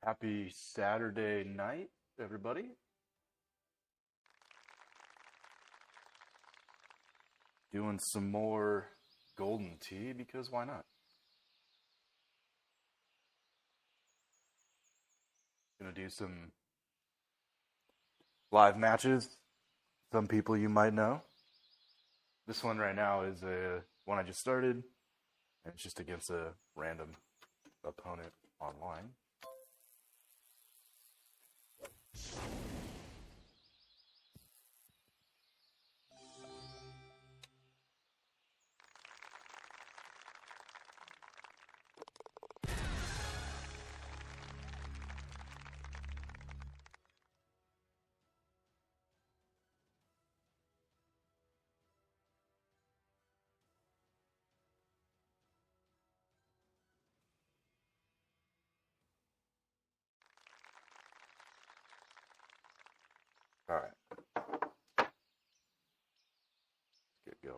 Happy Saturday night, everybody. Doing some more golden tea because why not? Gonna do some live matches. Some people you might know. This one right now is one I just started, and it's just against a random opponent online. All right, let's get going.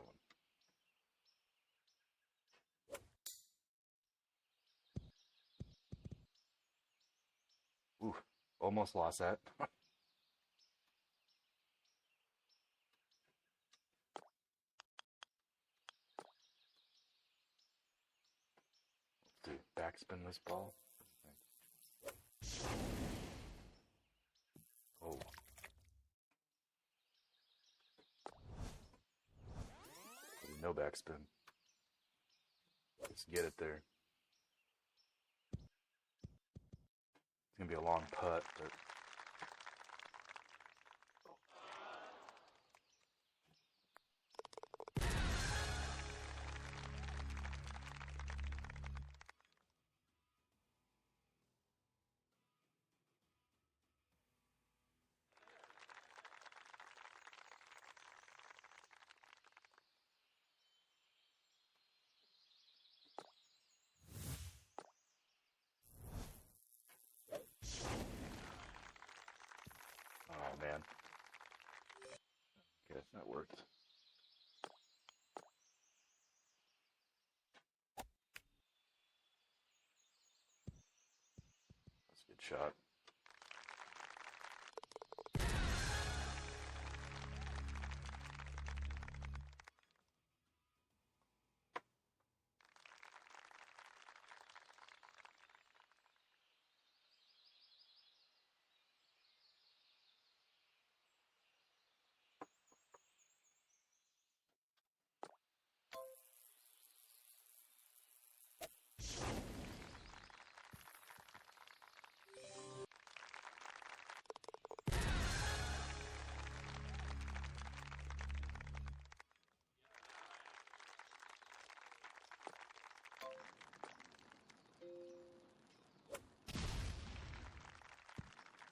Ooh, almost lost that. Let's see, backspin this ball. Oh, no backspin. Let's get it there. It's gonna be a long putt, but oh man. Okay, that worked. That's a good shot.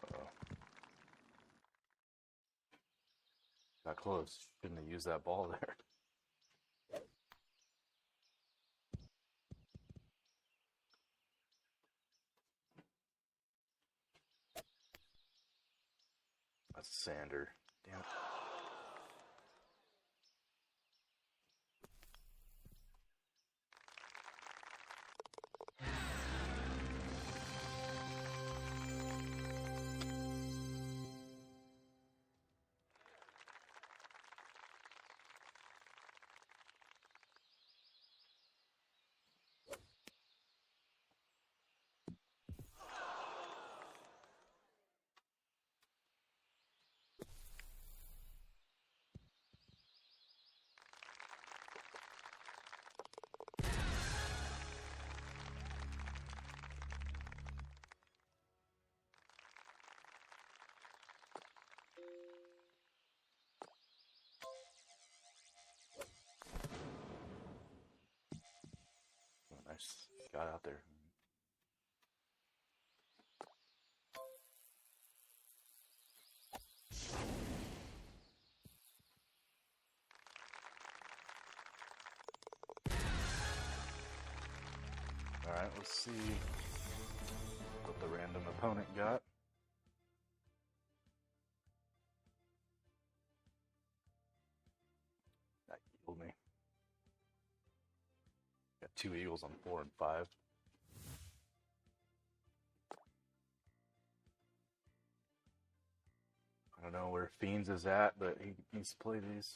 Uh-oh. Got close. Shouldn't have used that ball there. That's Sander. Damn it. Oh, nice. Got out there. Alright, let's see what the random opponent got. That eagled me. Got two eagles on 4 and 5. Beans is at, but he needs to play these.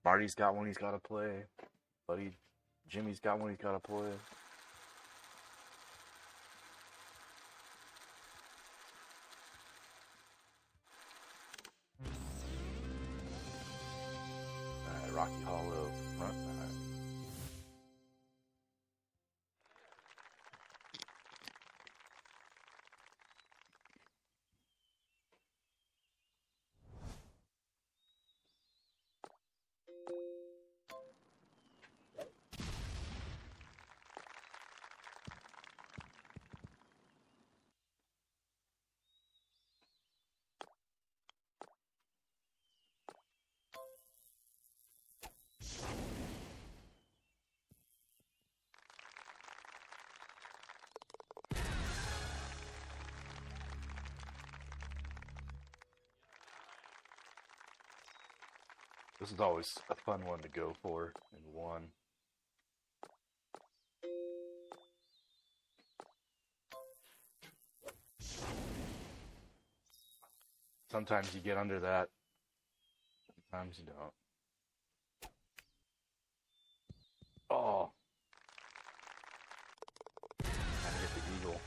Marty's got one he's got to play. Buddy Jimmy's got one he's got to play. Alright, Rocky Hollow front. Alright. This is always a fun one to go for in one. Sometimes you get under that, sometimes you don't. Oh. Trying to get the eagle.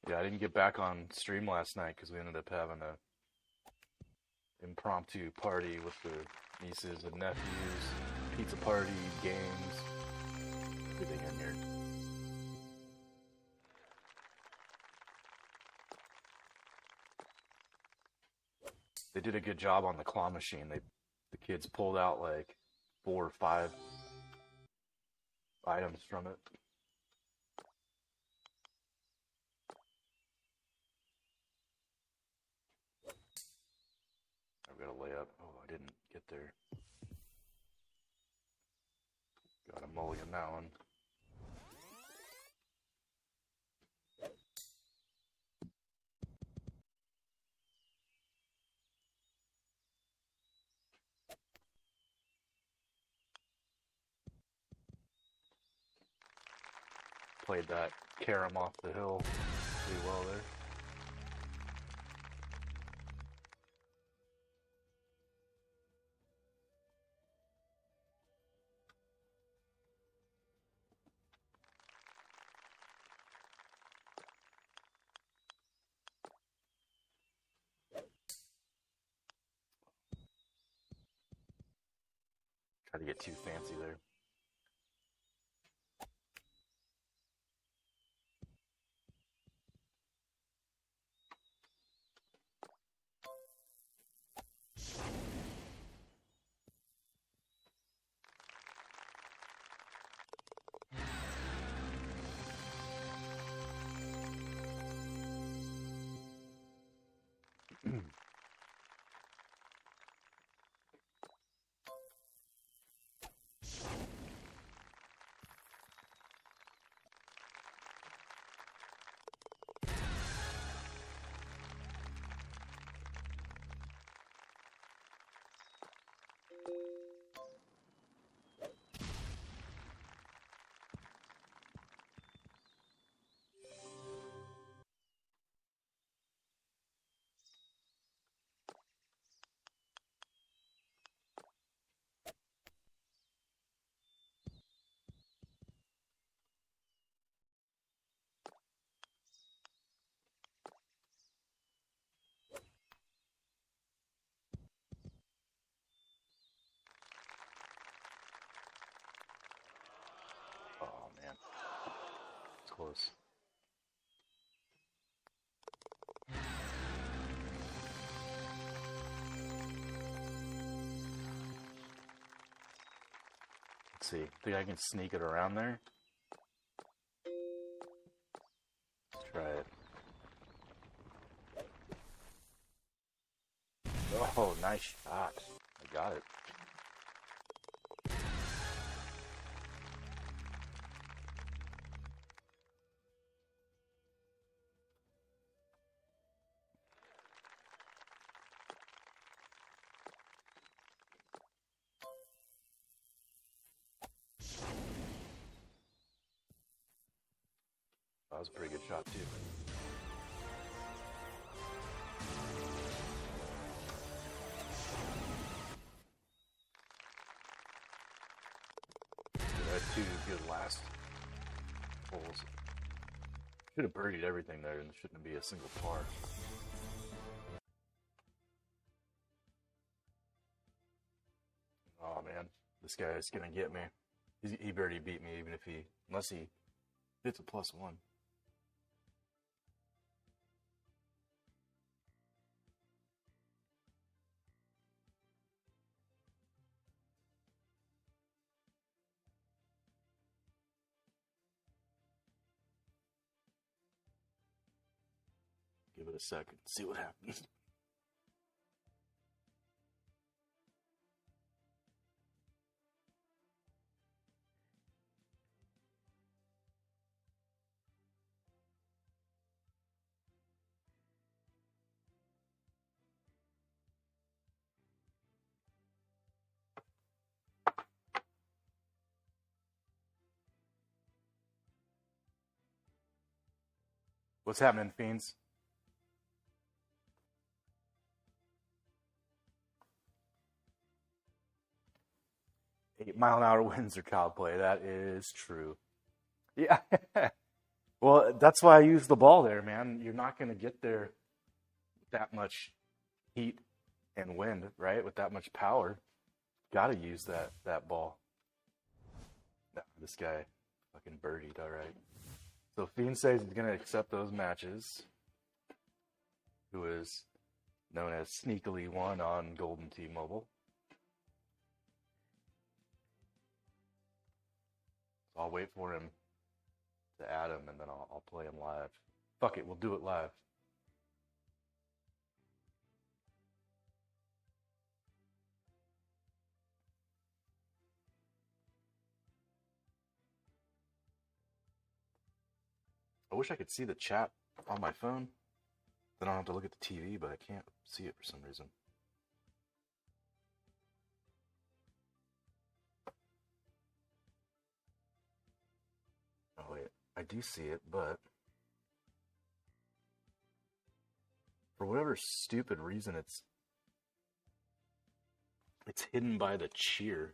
Yeah, I didn't get back on stream last night because we ended up having a impromptu party with the nieces and nephews, pizza party, games, everything in here. They did a good job on the claw machine. The kids pulled out like 4 or 5 items from it. I've got a layup. Oh, I didn't get there. Got a mulligan that one. Played that carom off the hill pretty well there. Try to get too fancy there. Oh man, it's close. Let's see. Think I can sneak it around there? Let's try it. Oh, nice shot. I got it. was a pretty good shot too. I had two good last holes. Should have birdied everything there, and there shouldn't be a single par. Oh man, this guy is gonna get me. He barely beat me, even if unless he hits a +1. Give it a second, see what happens. What's happening, Fiends? Eight-mile-an-hour winds are child play. That is true. Yeah. Well, that's why I use the ball there, man. You're not going to get there with that much heat and wind, right? With that much power. Got to use that ball. No, this guy fucking birdied, all right. So Fiend says he's going to accept those matches. Who is known as Sneakily One on Golden Tee Mobile. So I'll wait for him to add him, and then I'll play him live. Fuck it, we'll do it live. I wish I could see the chat on my phone. Then I don't have to look at the TV, but I can't see it for some reason. Oh wait, I do see it, but for whatever stupid reason, it's hidden by the cheer.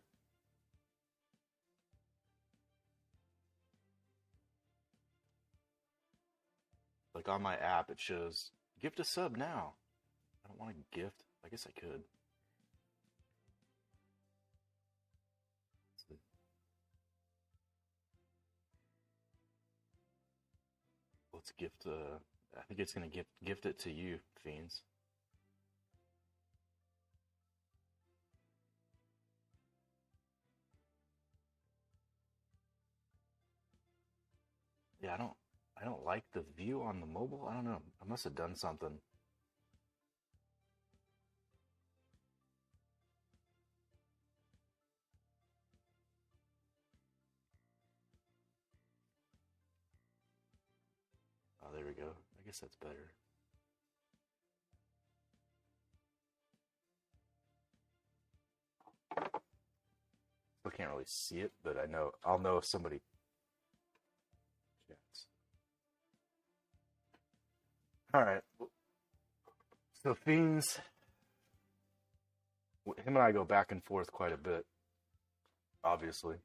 Like on my app, it shows gift a sub now. I don't want to gift. I guess I could. Let's gift. I think it's gonna gift it to you, Fiends. Yeah, I don't like the view on the mobile. I don't know. I must have done something. Oh, there we go. I guess that's better. Still can't really see it, but I'll know if somebody chats. All right. So Fiends, him and I go back and forth quite a bit. Obviously.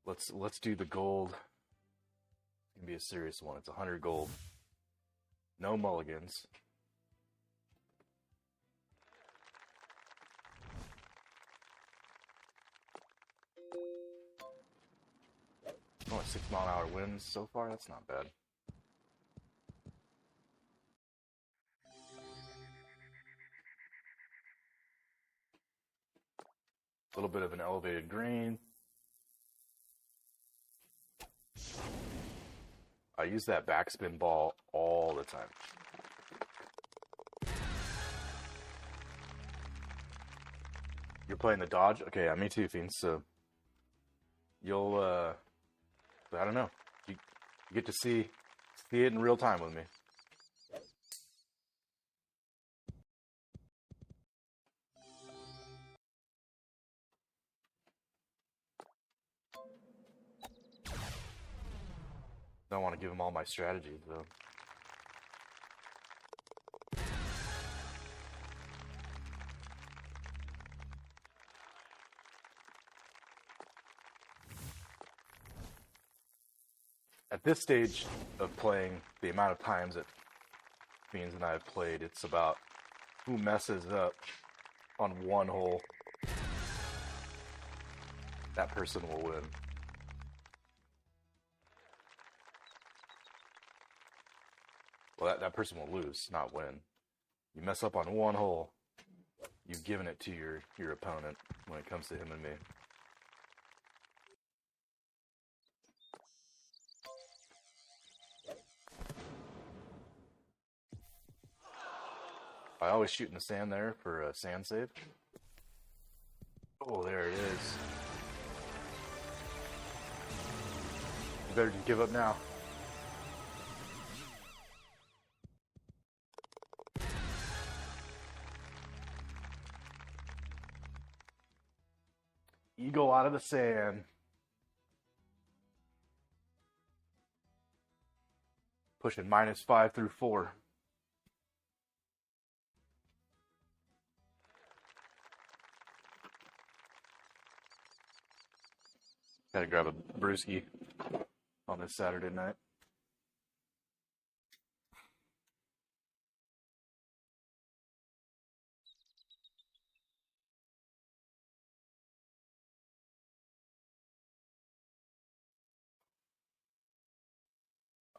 Let's do the gold. It's gonna be a serious one. It's 100 gold. No mulligans. Only 6-mile-an-hour winds so far. That's not bad. A little bit of an elevated green. I use that backspin ball all the time. You're playing the Dodge? Okay, yeah, me too, Fiends. So you'll, I don't know. You get to see it in real time with me. Don't want to give him all my strategies, though. At this stage of playing, the amount of times that Fiends and I have played, it's about who messes up on one hole. That person will win. Well, that person will lose, not win. You mess up on one hole, you've given it to your opponent when it comes to him and me. I always shoot in the sand there for a sand save. Oh, there it is. You better just give up now. Eagle out of the sand. Pushing -5 through 4. Gotta grab a brewski on this Saturday night.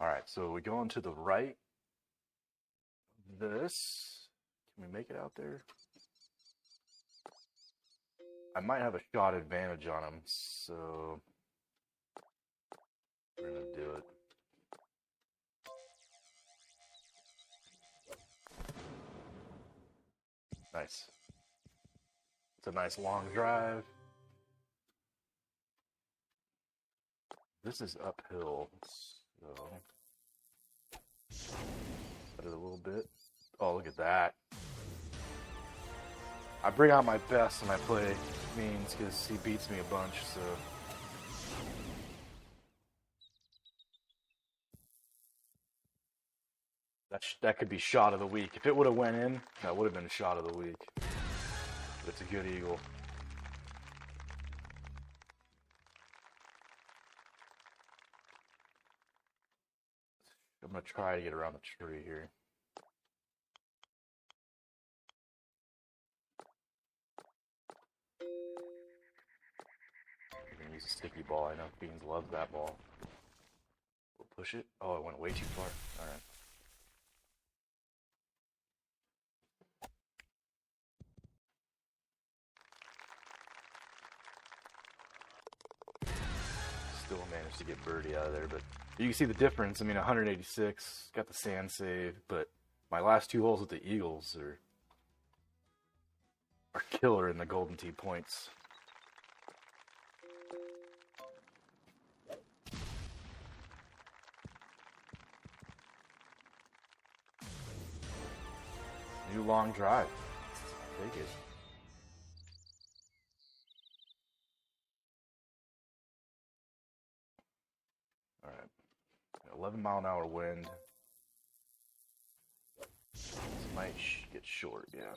Alright, so we go on to the right. This. Can we make it out there? I might have a shot advantage on him, so we're gonna do it. Nice. It's a nice long drive. This is uphill, so set it a little bit. Oh, look at that. I bring out my best when I play Means because he beats me a bunch, so. That could be shot of the week. If it would have went in, that would have been a shot of the week. But it's a good eagle. I'm going to try to get around the tree here. I'm going to use a sticky ball. I know Beans loves that ball. We'll push it. Oh, it went way too far. Alright. Still managed to get birdie out of there, but you can see the difference. I mean, 186, got the sand save, but my last 2 holes with the Eagles are killer in the Golden Tee points. New long drive. Take it. Alright. 11-mile-an-hour wind. This might get short, yeah.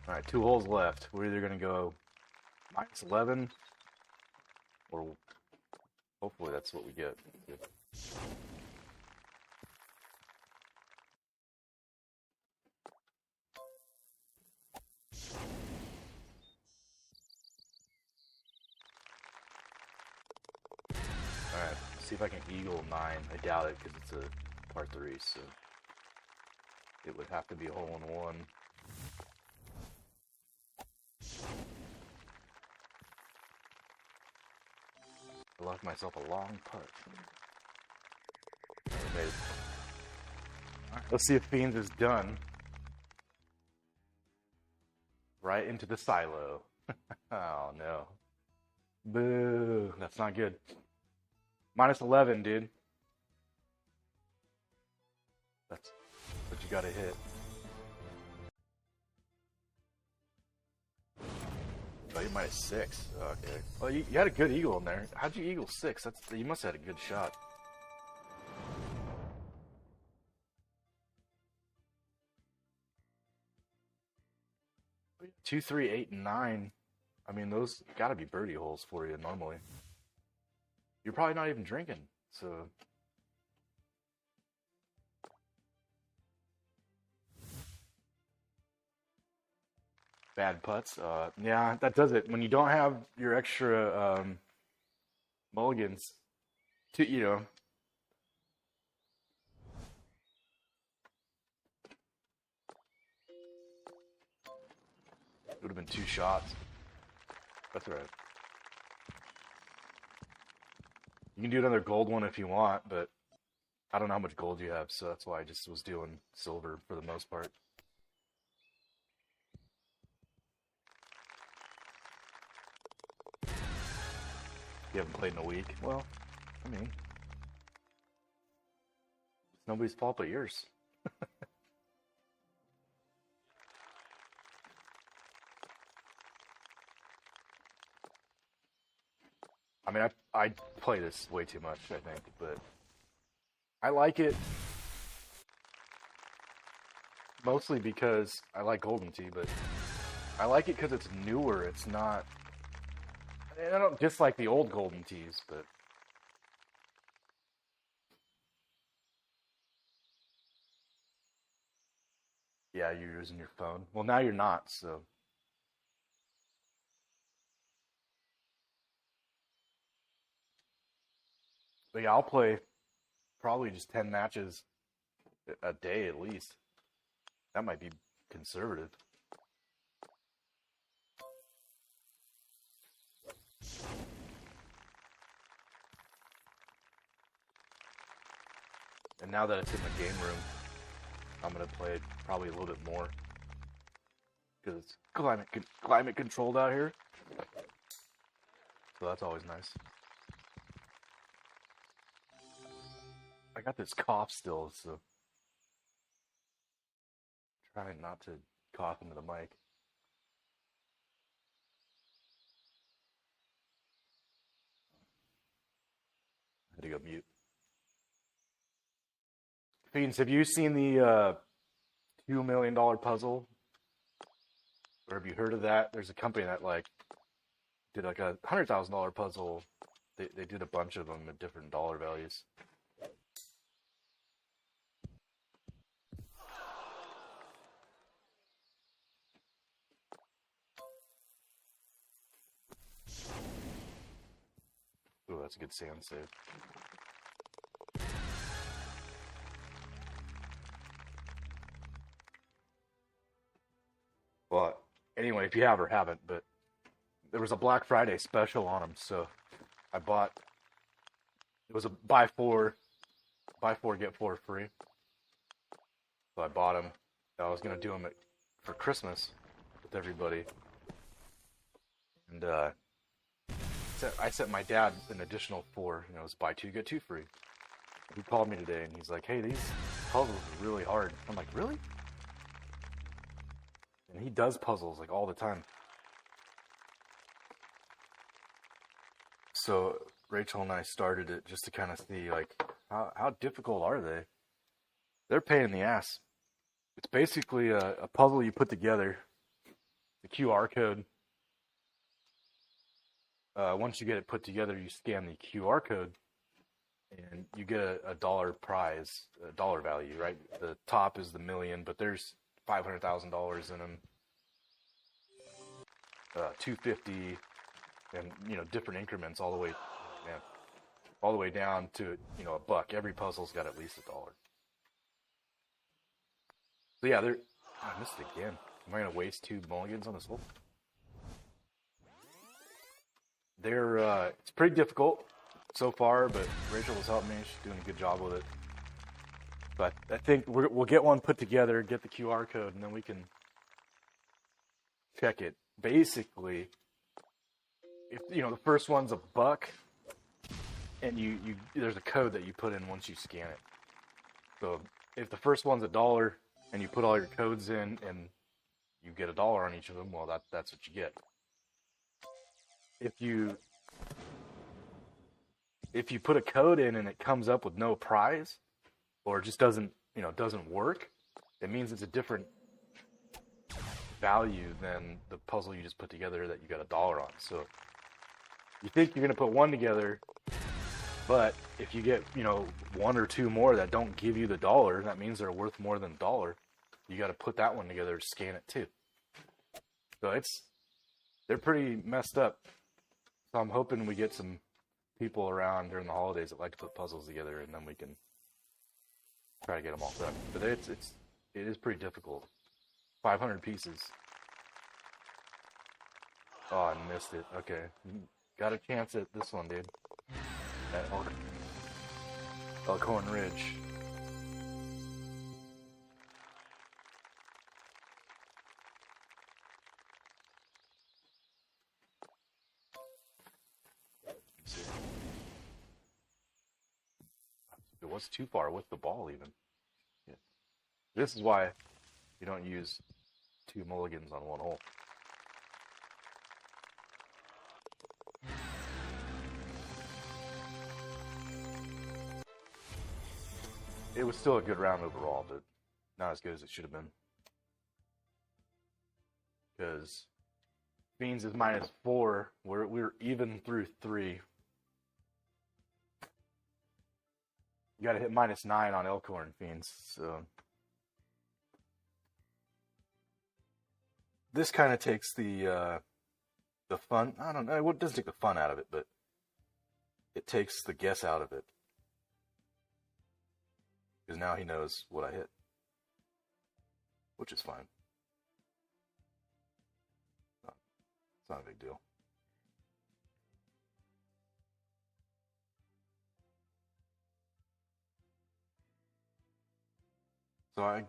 Alright, 2 holes left. We're either going to go -11 or hopefully that's what we get. Good. Alright, see if I can eagle 9. I doubt it because it's a par 3, so it would have to be a hole-in-one. I left myself a long putt. Made it. Right, let's see if Fiends is done. Right into the silo. Oh no. Boo. That's not good. -11, dude. That's what you got a hit. Oh, you might have 6. Okay. Well, you had a good eagle in there. How'd you eagle 6? You must have had a good shot. 2, 3, 8, and 9. I mean, those gotta be birdie holes for you normally. You're probably not even drinking, so. Bad putts. Yeah, that does it. When you don't have your extra mulligans, to it would have been 2 shots. That's all right. You can do another gold one if you want, but I don't know how much gold you have, so that's why I just was doing silver for the most part. You haven't played in a week. Well, I mean, it's nobody's fault but yours. I mean, I play this way too much, I think, but I like it mostly because I like Golden Tee, but I like it because it's newer. It's not. I don't dislike the old Golden Tees, but yeah, you're using your phone. Well, now you're not, so. But yeah, I'll play probably just 10 matches a day at least. That might be conservative. And now that it's in the game room, I'm gonna play it probably a little bit more because it's climate controlled out here. So that's always nice. I got this cough still, so trying not to cough into the mic. I had to go mute. Fiends, have you seen the $2 million puzzle? Or have you heard of that? There's a company that did like a $100,000 puzzle. They did a bunch of them at different dollar values. Ooh, that's a good sand save. Well, anyway, if you have or haven't, but there was a Black Friday special on them, so I bought. It was a buy four, get four free. So I bought them. I was gonna do them for Christmas with everybody, and I sent my dad an additional 4. It was buy 2 get 2 free. He called me today and he's like, "Hey, these puzzles are really hard." I'm like, "Really?" And he does puzzles like all the time. So Rachel and I started it just to kind of see like how difficult are they? They're a pain in the ass. It's basically a puzzle you put together. The QR code. Once you get it put together, you scan the QR code, and you get a dollar prize, a dollar value. Right. The top is the million, but there's $500,000 in them. 250, and different increments all the way down to a buck. Every puzzle's got at least $1. So yeah, I missed it again. Am I gonna waste 2 mulligans on this hole? It's pretty difficult so far, but Rachel has helped me. She's doing a good job with it. But I think we'll get one put together, get the QR code, and then we can check it. Basically, if the first one's a buck, and there's a code that you put in once you scan it. So if the first one's $1, and you put all your codes in, and you get $1 on each of them, well, that's what you get. If you put a code in and it comes up with no prize, or it just doesn't work, it means it's a different value than the puzzle you just put together that you got $1 on. So you think you're gonna put one together, but if you get one or two more that don't give you the $1, that means they're worth more than $1. You got to put that one together, scan it too. So they're pretty messed up. So I'm hoping we get some people around during the holidays that like to put puzzles together, and then we can try to get them all done. But it is pretty difficult. 500 pieces. Oh, I missed it. Okay, got a chance at this one, dude. At Elkhorn Ridge. It was too far with the ball, even. Yeah. This is why you don't use 2 mulligans on one hole. It was still a good round overall, but not as good as it should have been. Because Fiends is -4. We're even through 3. You got to hit -9 on Elkhorn Fiends. So this kind of takes the fun. I don't know. It doesn't take the fun out of it, but it takes the guess out of it. Because now he knows what I hit, which is fine. It's not a big deal. So I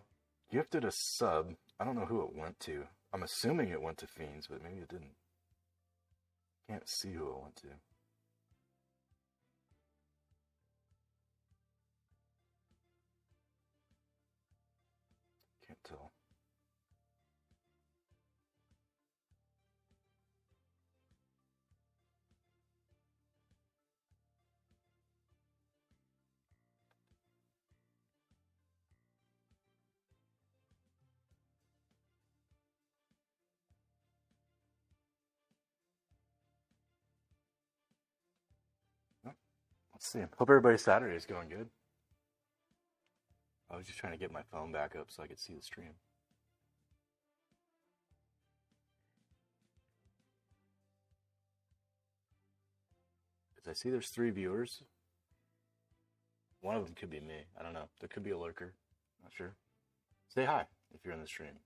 gifted a sub. I don't know who it went to. I'm assuming it went to Fiends, but maybe it didn't. Can't see who it went to. Can't tell. Let's see. Hope everybody's Saturday is going good. I was just trying to get my phone back up so I could see the stream. Because I see there's 3 viewers. One of them could be me. I don't know. There could be a lurker. Not sure. Say hi if you're in the stream.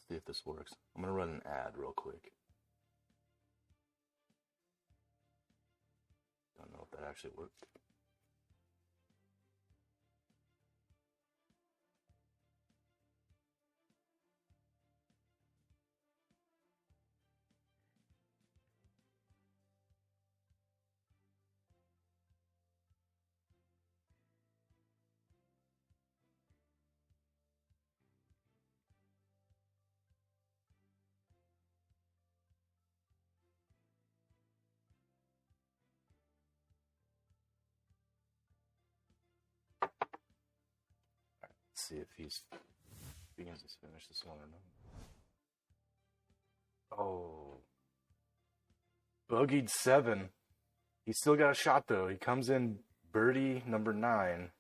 See if this works. I'm going to run an ad real quick. Don't know if that actually worked. Let's see if he's begins to finish this one or not. Oh. Bogeyed 7. He's still got a shot though. He comes in birdie number 9.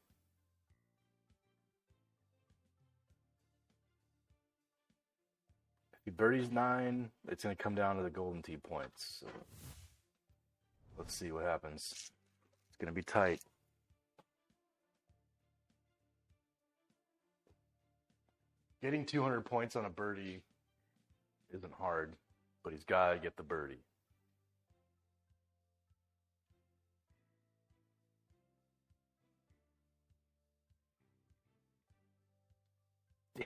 If he birdies 9, it's going to come down to the golden tee points. So let's see what happens. It's going to be tight. Getting 200 points on a birdie isn't hard, but he's got to get the birdie.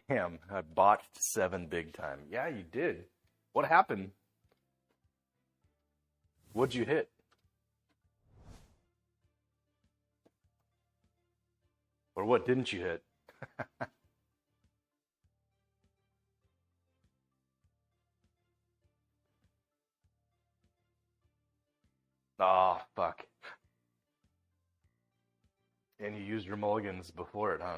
Damn, I botched 7 big time. Yeah, you did. What happened? What'd you hit? Or what didn't you hit? Ah, fuck. And you used your mulligans before it, huh?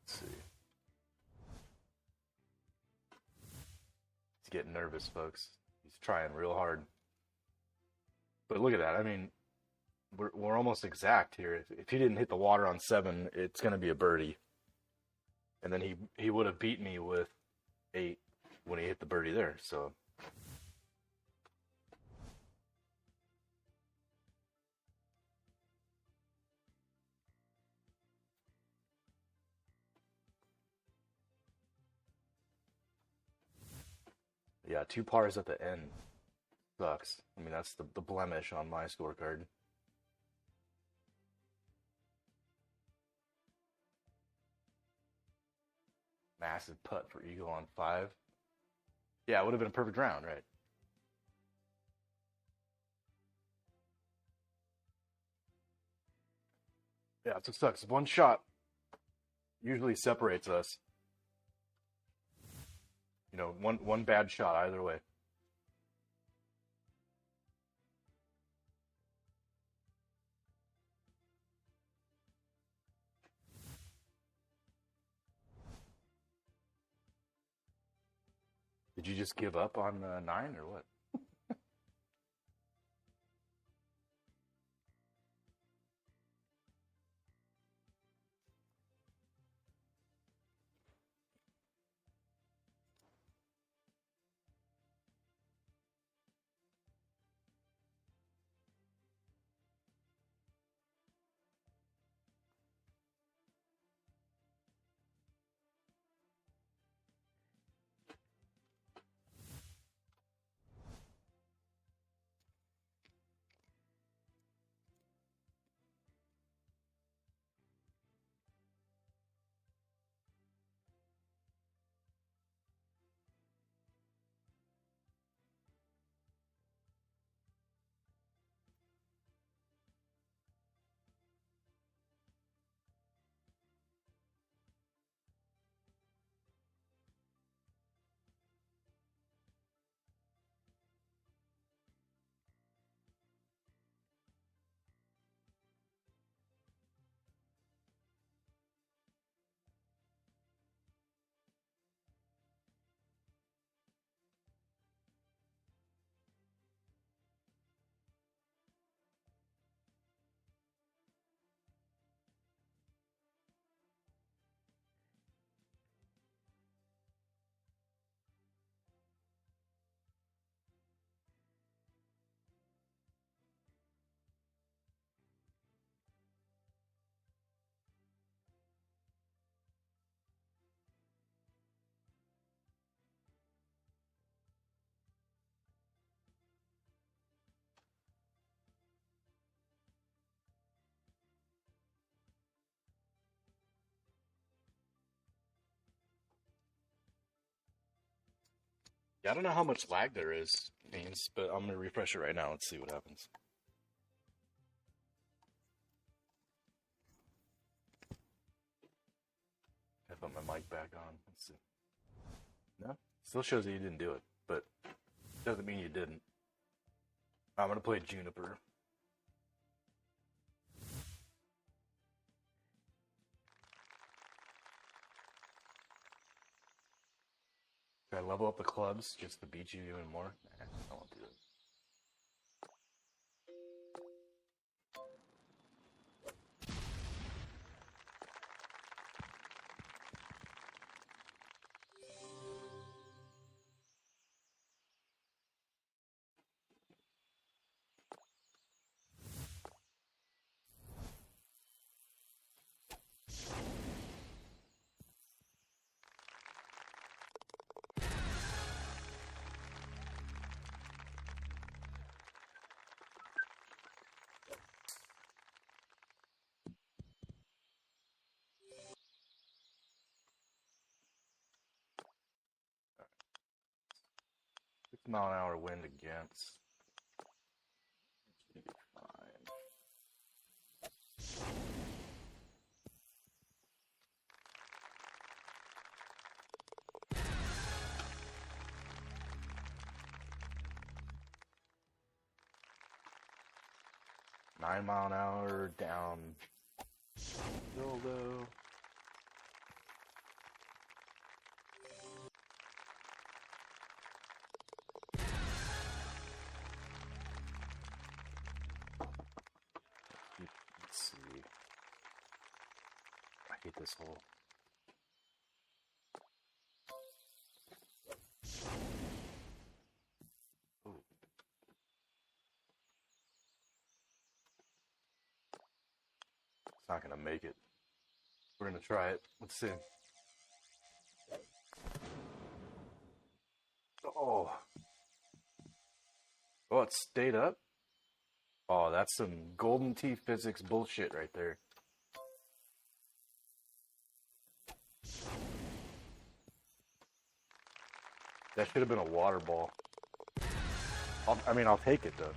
Let's see. He's getting nervous, folks. He's trying real hard. But look at that. I mean, we're almost exact here. If he didn't hit the water on 7, it's going to be a birdie. And then he would have beat me with 8 when he hit the birdie there. So yeah, 2 pars at the end sucks. I mean, that's the blemish on my scorecard. Massive putt for eagle on 5. Yeah, it would have been a perfect round, right? Yeah, it sucks. One shot usually separates us. You know, one bad shot either way. Did you just give up on 9 or what? Yeah, I don't know how much lag there is, Beans, but I'm gonna refresh it right now. Let's see what happens. I put my mic back on. Let's see. No, still shows that you didn't do it, but doesn't mean you didn't. I'm gonna play Juniper. Should I level up the clubs just to beat you even more? Nah, I won't do it. mile-an-hour wind against. It's gonna be fine. 9 mile-an-hour down. Dildo. Let's see. I hate this hole. Ooh. It's not gonna make it. We're gonna try it. Let's see. Oh. Oh, it stayed up? Oh, that's some Golden Tee physics bullshit right there. That should have been a water ball. I'll take it though.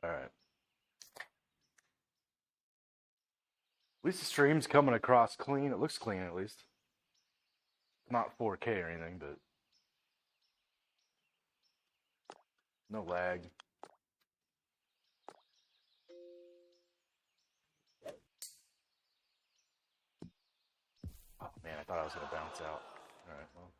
All right. At least the stream's coming across clean. It looks clean at least. Not 4K or anything, but no lag. Oh man, I thought I was gonna bounce out. All right, well.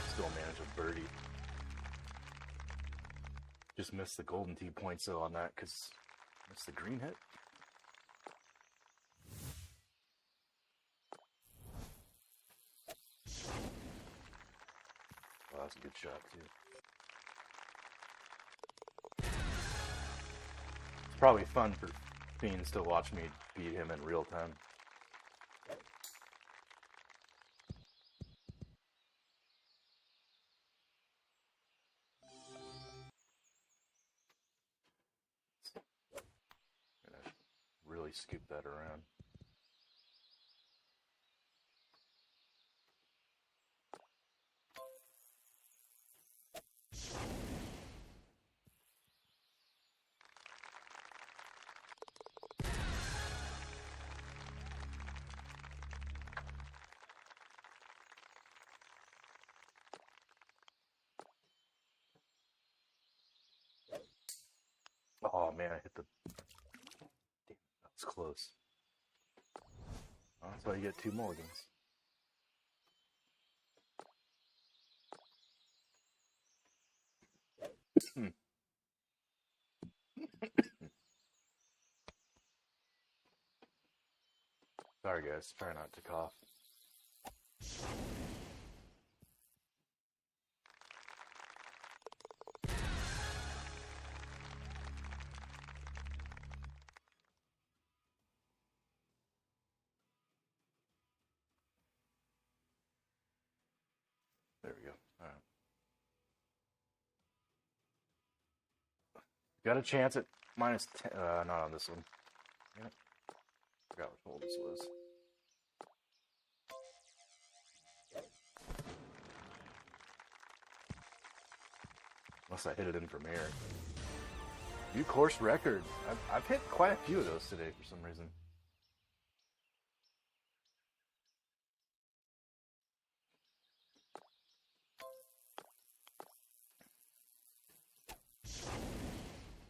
Still manage a birdie. Just missed the Golden Tee points though on that because missed the green hit. Oh, that's a good shot too. It's probably fun for Fiends to watch me beat him in real time. Gonna really scoop that around. Oh man, I hit the. Damn, that was close. Oh, that's why you get 2 mulligans. Sorry guys, try not to cough. There we go. All right. Got a chance at minus 10. Not on this one. Damn it. Forgot which hole this was. Unless I hit it in from air. New course record. I've hit quite a few of those today for some reason.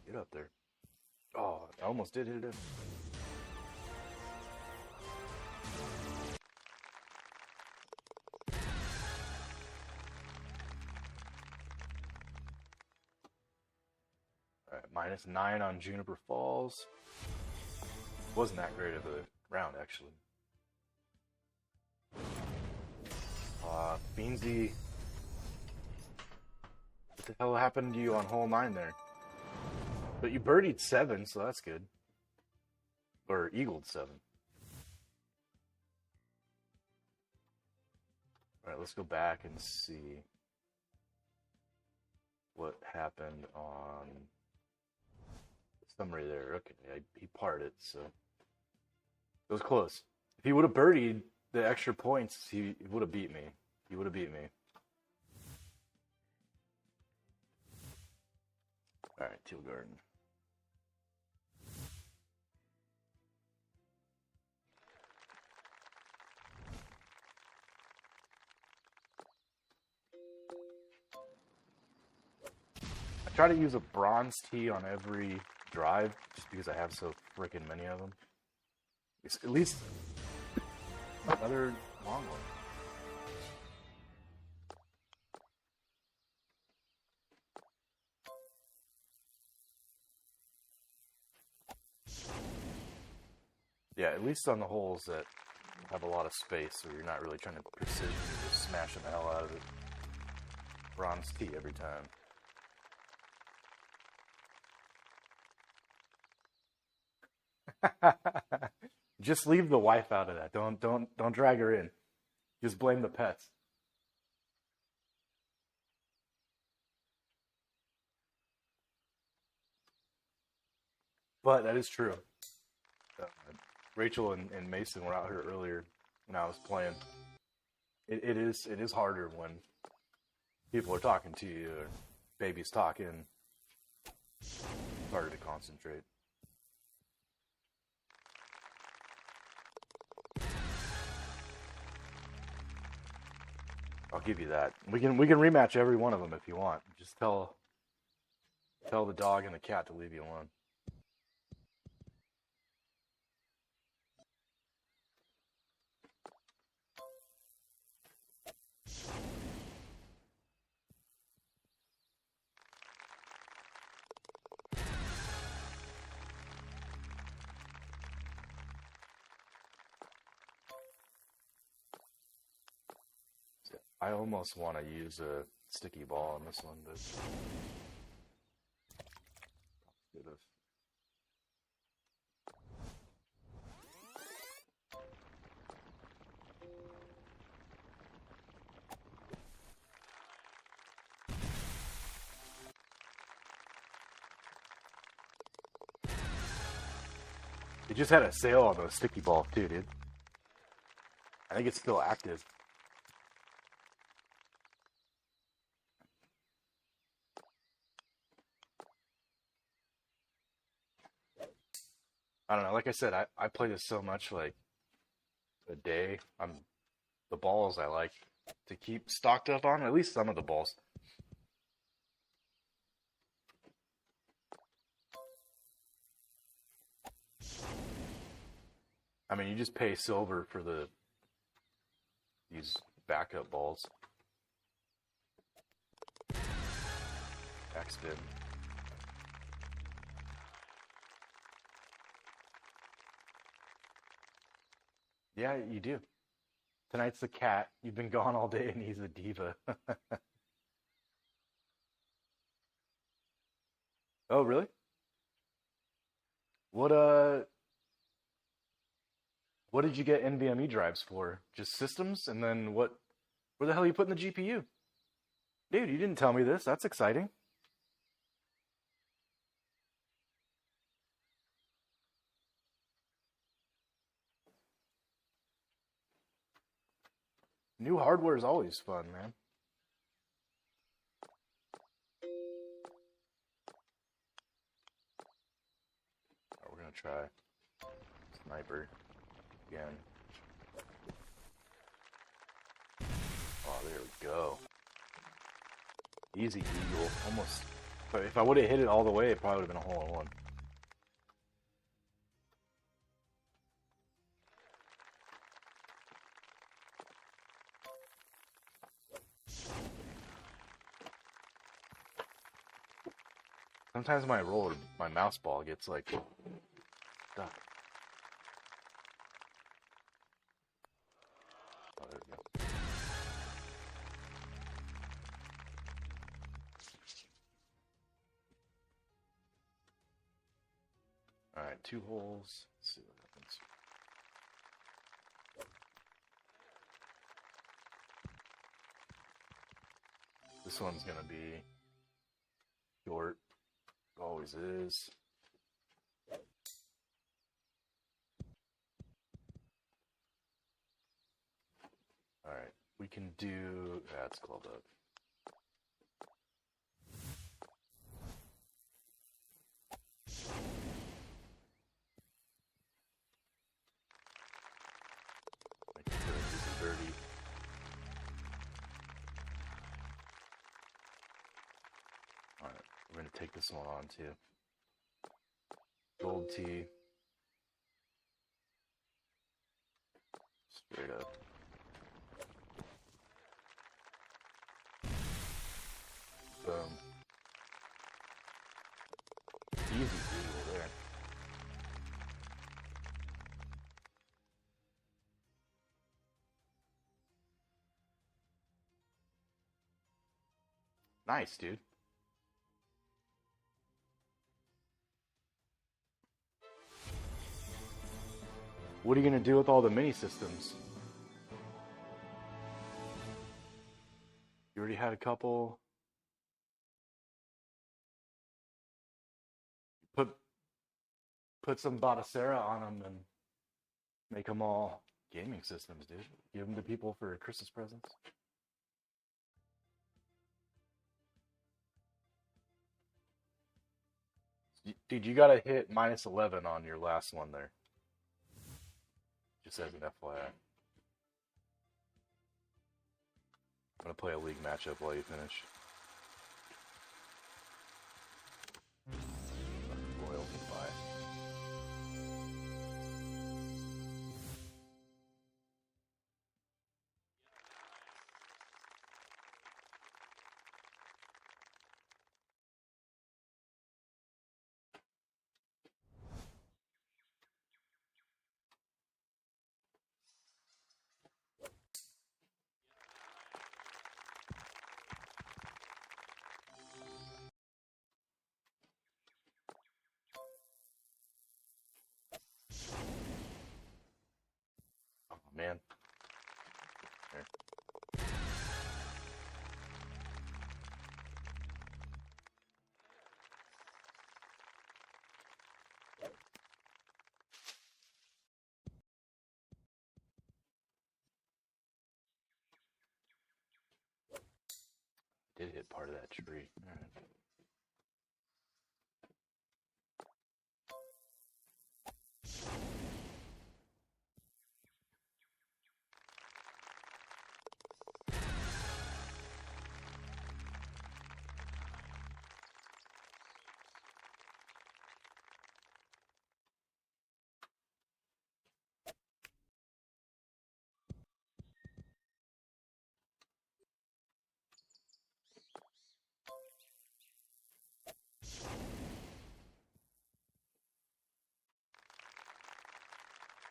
Get up there. Oh, I almost did hit it in. Alright. Right, -9 on Juniper Falls. Wasn't that great of a round, actually. Beansy, what the hell happened to you on hole 9 there? But you birdied 7, so that's good. Or eagled 7. Alright, let's go back and see what happened on the summary there. Okay, he parred it, so it was close. If he would have birdied the extra points, he would have beat me. He would have beat me. Alright, Teal Garden. I try to use a bronze tee on every drive just because I have so freaking many of them. It's at least another long one. Yeah, at least on the holes that have a lot of space, so you're not really trying to precision, you're just smashing the hell out of it. Bronze tee every time. Just leave the wife out of that. Don't drag her in. Just blame the pets. But that is true. Rachel and Mason were out here earlier when I was playing. It is harder when people are talking to you or baby's talking. It's harder to concentrate. I'll give you that. We can rematch every one of them if you want. Just tell the dog and the cat to leave you alone. I almost want to use a sticky ball on this one, but could have. They just had a sale on those sticky balls too, dude. I think it's still active. I don't know. Like I said, I play this so much, like a day. The balls I like to keep stocked up on, at least some of the balls. I mean, you just pay silver for these backup balls. Backspin. Yeah, you do. Tonight's the cat. You've been gone all day and he's a diva. Oh, really? What what did you get NVMe drives for? Just systems? And then where the hell are you putting the GPU? Dude, you didn't tell me this. That's exciting. New hardware is always fun, man. Right, we're gonna try sniper again. Oh, there we go. Easy eagle, almost. But if I would have hit it all the way, it probably would have been a hole in one. Sometimes my mouse ball gets like stuck. Oh, there we go. All right, 2 holes. Let's see what happens. This one's gonna be short. Always is. All right, we can do. That's called up. Make sure this is dirty. All right, we're gonna take this one on too. Gold tee. Straight up. Boom. Easy deal there. Nice, dude. What are you going to do with all the mini systems? You already had a couple. Put some Batacera on them and make them all gaming systems, dude. Give them to people for Christmas presents. Dude, you got to hit -11 on your last one there. Just as an FYI. I'm going to play a league matchup while you finish. Royal goodbye. Oh, man. Here. Did hit part of that tree. All right.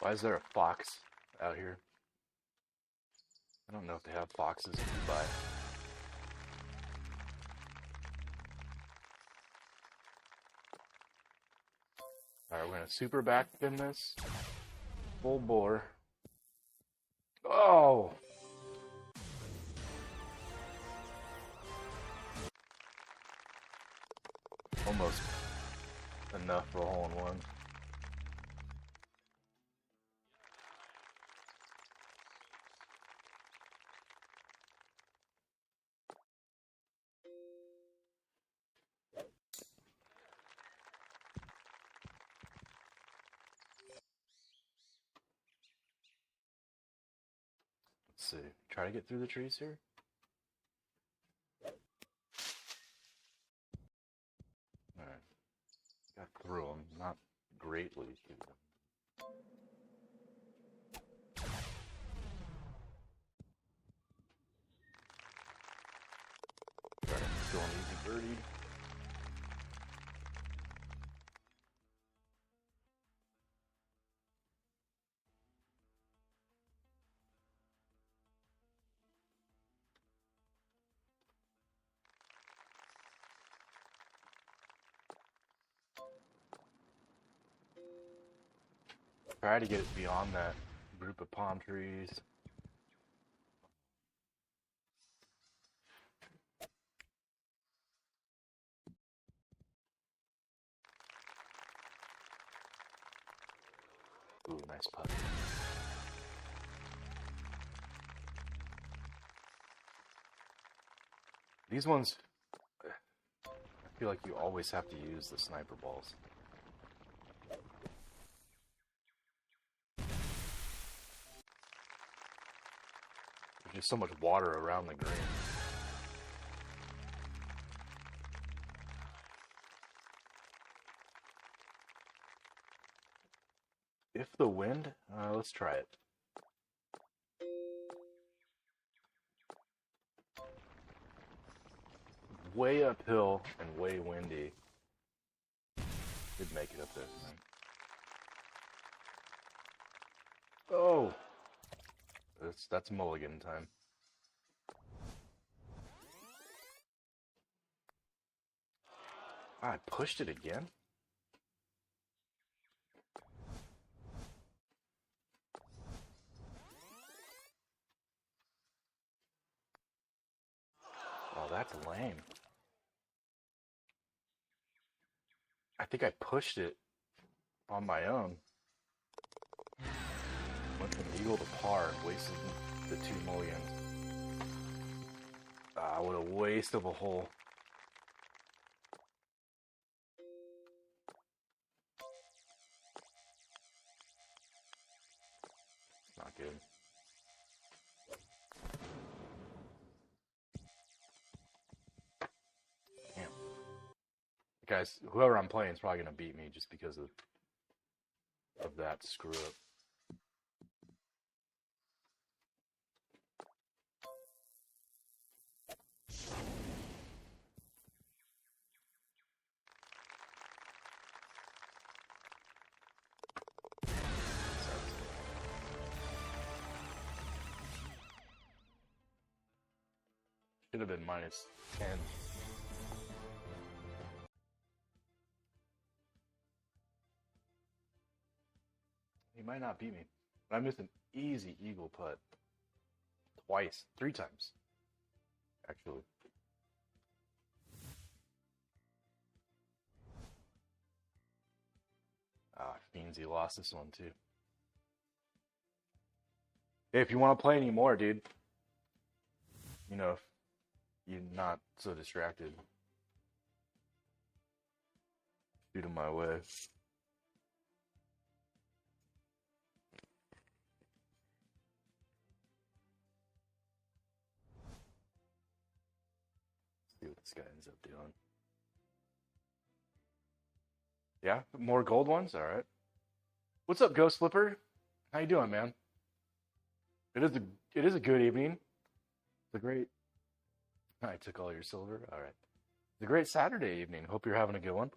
Why is there a fox out here? I don't know if they have foxes in Dubai. Alright, we're going to super backspin this. Full bore. Oh! Almost enough for a hole-in-one. Let's see. Try to get through the trees here. Alright. Got through them. Not greatly through them. Still an easy birdie. Try to get it beyond that group of palm trees. Ooh, nice putt. These ones, I feel like you always have to use the sniper balls. There's just so much water around the green. If the wind, let's try it. Way uphill and way windy. Did make it up there. Oh, that's mulligan time. I pushed it again. Oh, that's lame. I think I pushed it on my own. Went from eagle to par and wasted the 2 mulligans. Ah, what a waste of a hole. Not good. Damn. Guys, whoever I'm playing is probably going to beat me just because of that screw up. Should have been minus 10. He might not beat me. But I missed an easy eagle putt. Twice. 3 times. Actually. Fiendzy lost this one too. Hey, if you want to play anymore, dude, you know, if you're not so distracted, shoot him my way. See what this guy ends up doing. Yeah, more gold ones. All right. What's up, Ghost Flipper? How you doing, man? It is a good evening. It's a great. I took all your silver. All right. It's a great Saturday evening. Hope you're having a good one.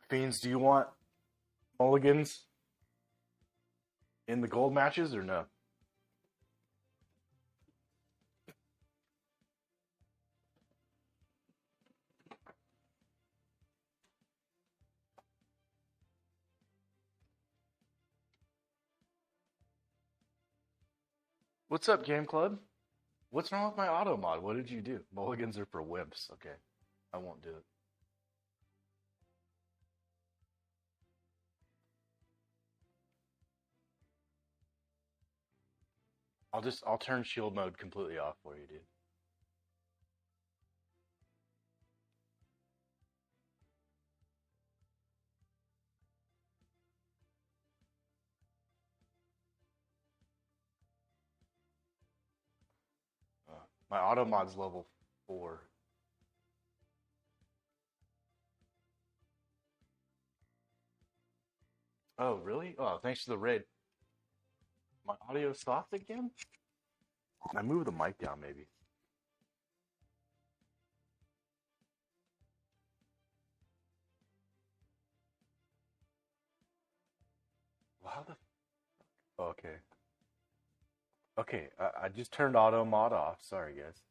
Fiends, do you want mulligans in the gold matches or no? What's up, Game Club? What's wrong with my auto mod? What did you do? Mulligans are for wimps. Okay. I won't do it. I'll turn shield mode completely off for you, dude. My auto mod's level 4. Oh, really? Oh, thanks to the raid. My audio soft again? I moved the mic down, maybe. Well, how the... Oh, okay. Okay, I just turned auto mod off. Sorry, guys.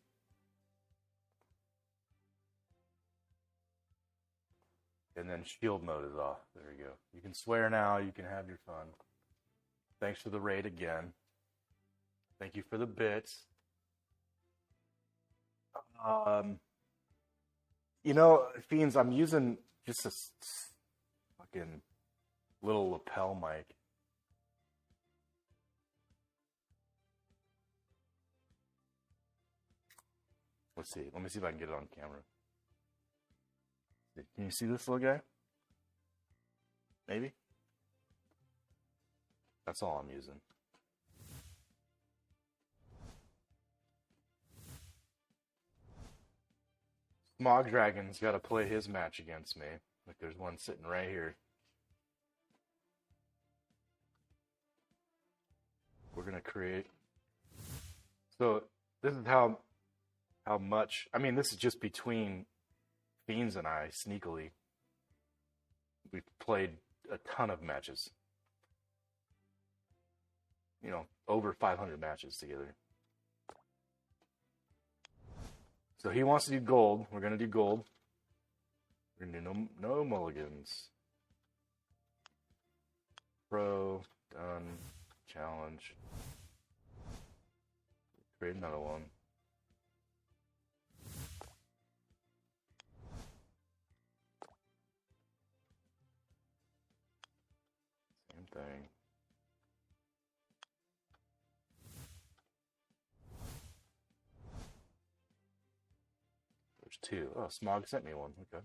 and then shield mode is off. There you go. You can swear now. You can have your fun. Thanks for the raid again. Thank you for the bits. You know, Fiends, I'm using just a fucking little lapel mic. Let's see. Let me see if I can get it on camera. Can you see this little guy? Maybe? That's all I'm using. Smog Dragon's got to play his match against me. Like there's one sitting right here. We're gonna create. So this is how much. I mean, this is just between Fiends and I. Sneakily, we've played a ton of matches. You know, over 500 matches together. So he wants to do gold. We're going to do gold. We're going to do no mulligans. Pro, done, challenge. Create another one. Same thing. Two. Oh, Smog sent me one. Okay.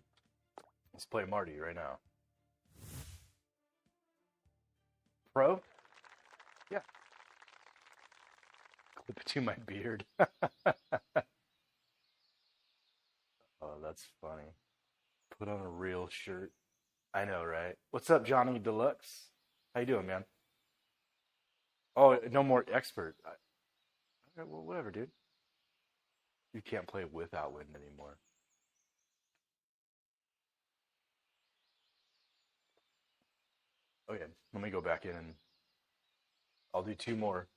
Let's play Marty right now. Pro? Yeah. Clip it to my beard. Oh, that's funny. Put on a real shirt. I know, right? What's up, Johnny Deluxe? How you doing, man? Oh, no more expert. Okay, well, whatever, dude. You can't play without wind anymore. Okay, let me go back in and I'll do two more.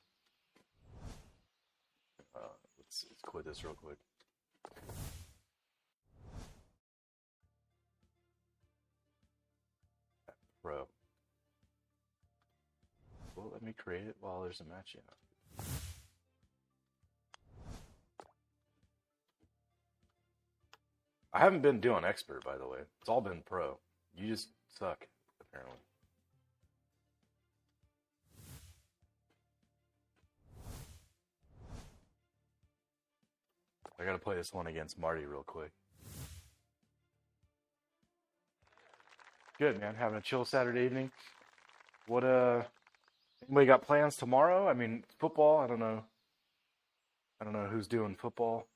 Let's quit this real quick. Pro. Well, let me create it while there's a match in. I haven't been doing expert, by the way. It's all been pro. You just suck, apparently. I gotta play this one against Marty real quick. Good, man. Having a chill Saturday evening. What, anybody got plans tomorrow? I mean, football, I don't know. I don't know who's doing football.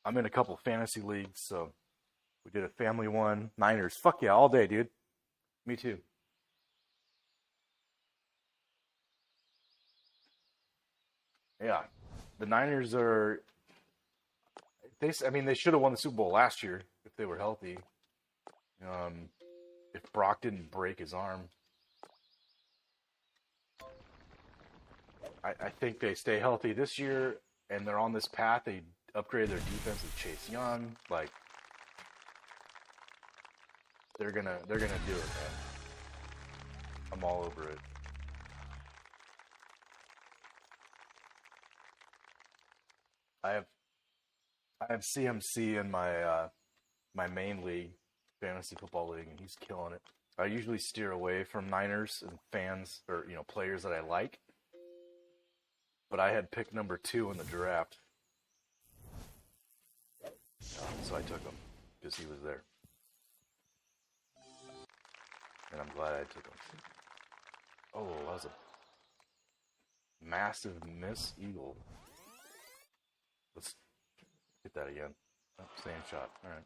I'm in a couple fantasy leagues, so we did a family one. Niners. Fuck yeah, all day, dude. Me too. Yeah. The Niners are I mean they should have won the Super Bowl last year if they were healthy. If Brock didn't break his arm. I think they stay healthy this year and they're on this path. They upgrade their defense with Chase Young. Like they're gonna do it, man. I'm all over it. I have CMC in my my main league, fantasy football league, and he's killing it. I usually steer away from Niners and fans or players that I like, but I had pick number 2 in the draft, so I took him because he was there, and I'm glad I took him. Oh, that was a massive miss eagle. Let's hit that again. Oh, same shot. All right.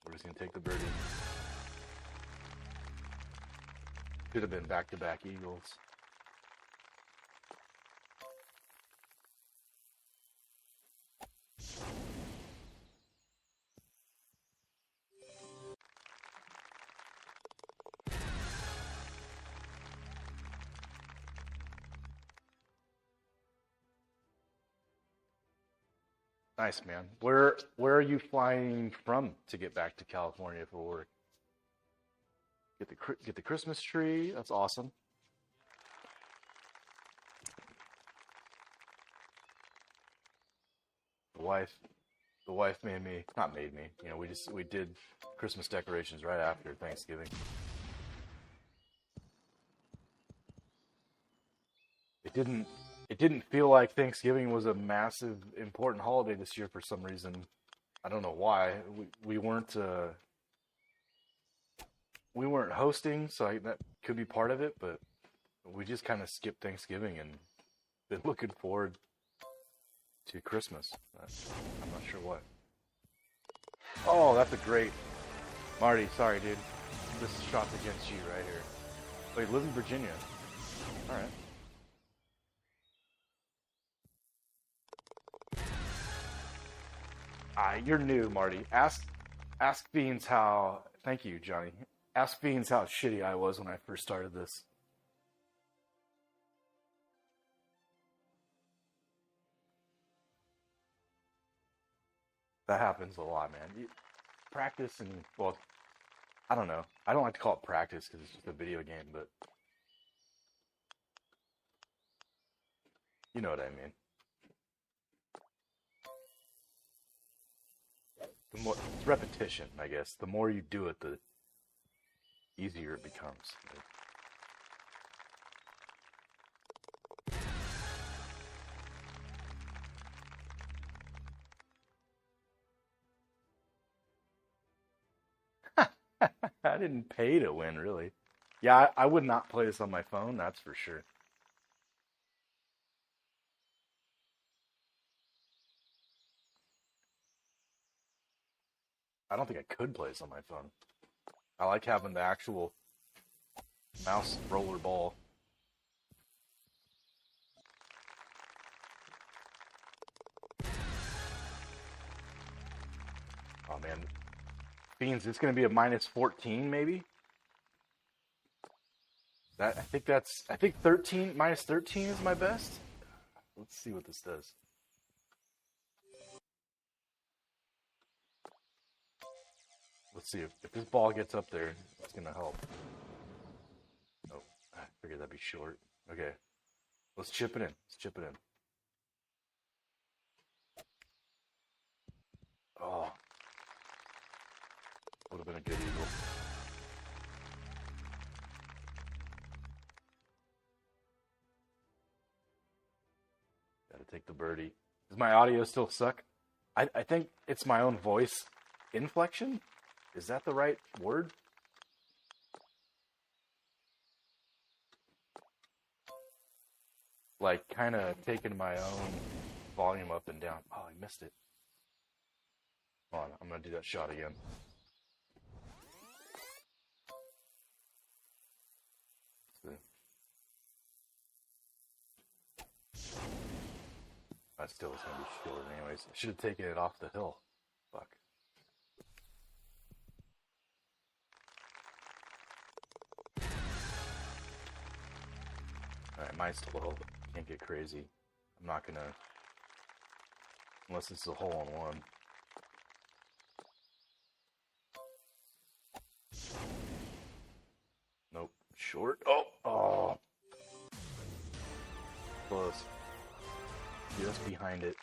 We're just going to take the birdie. Could have been back-to-back eagles. Nice, man. Where are you flying from to get back to California for work? Get the Christmas tree. That's awesome. The wife, the wife made me. You know, we did Christmas decorations right after Thanksgiving. It didn't it didn't feel like Thanksgiving was a massive important holiday this year for some reason. I don't know why. We weren't hosting, so that could be part of it, but we just kind of skipped Thanksgiving and been looking forward to Christmas. I'm not sure what. Oh, that's a great Marty. Sorry, dude. This shot's against you right here. Wait, live in Virginia. All right. You're new, Marty. Ask Beans how. Thank you, Johnny. Ask Beans how shitty I was when I first started this. That happens a lot, man. Practice and well, I don't know. I don't like to call it practice because it's just a video game, but you know what I mean. The more it's repetition, I guess. The more you do it, the easier it becomes. I didn't pay to win, really. Yeah, I would not play this on my phone, that's for sure. I don't think I could play this on my phone. I like having the actual mouse roller ball. Oh man, Beans, it's gonna be a minus 14 maybe. I think 13 minus 13 is my best. Let's see what this does. Let's see if this ball gets up there, it's gonna help. Oh, I figured that'd be short. Okay, let's chip it in. Let's chip it in. Oh, would have been a good eagle. Gotta take the birdie. Does my audio still suck? I think it's my own voice inflection. Is that the right word? Like, kind of taking my own volume up and down. Oh, I missed it. Hold on, I'm gonna do that shot again. That still is gonna be short anyways. I should have taken it off the hill. Fuck. Alright, mine's 12. Can't get crazy. I'm not gonna... Unless it's a hole-in-one. Nope. Short. Oh! Oh! Close. Just behind it.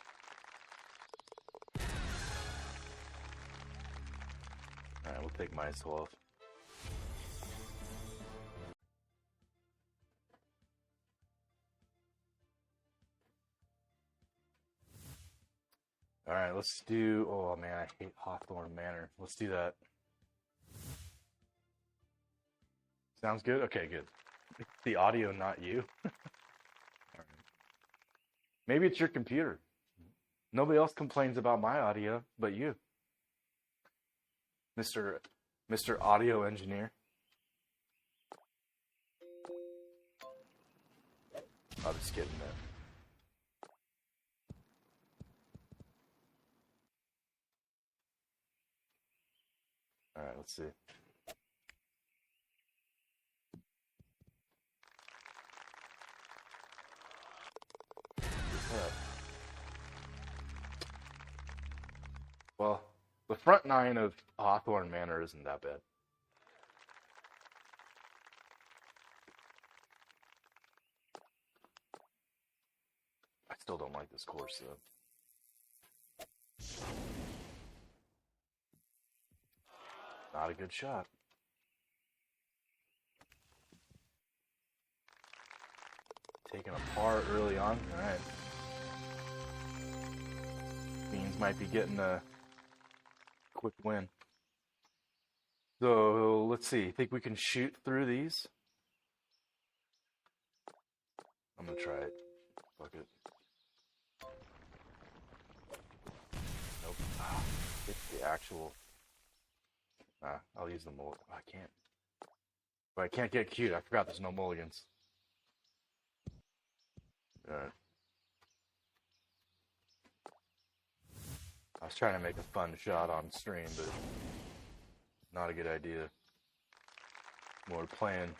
Alright, we'll take minus 12. Alright, let's do... Oh man, I hate Hawthorne Manor. Let's do that. Sounds good? Okay, good. The audio, not you. Alright. Maybe it's your computer. Nobody else complains about my audio but you, Mr. Audio Engineer. I'm just kidding, man. All right, let's see. The front nine of Hawthorne Manor isn't that bad. I still don't like this course, though. Not a good shot. Taken apart early on. All right. Fiends might be getting a quick win. So let's see. Think we can shoot through these? I'm gonna try it. Fuck it. Nope. It's the actual. I'll use the mulligan. I can't. But I can't get cute. I forgot there's no mulligans. Alright. I was trying to make a fun shot on stream, but not a good idea. More playing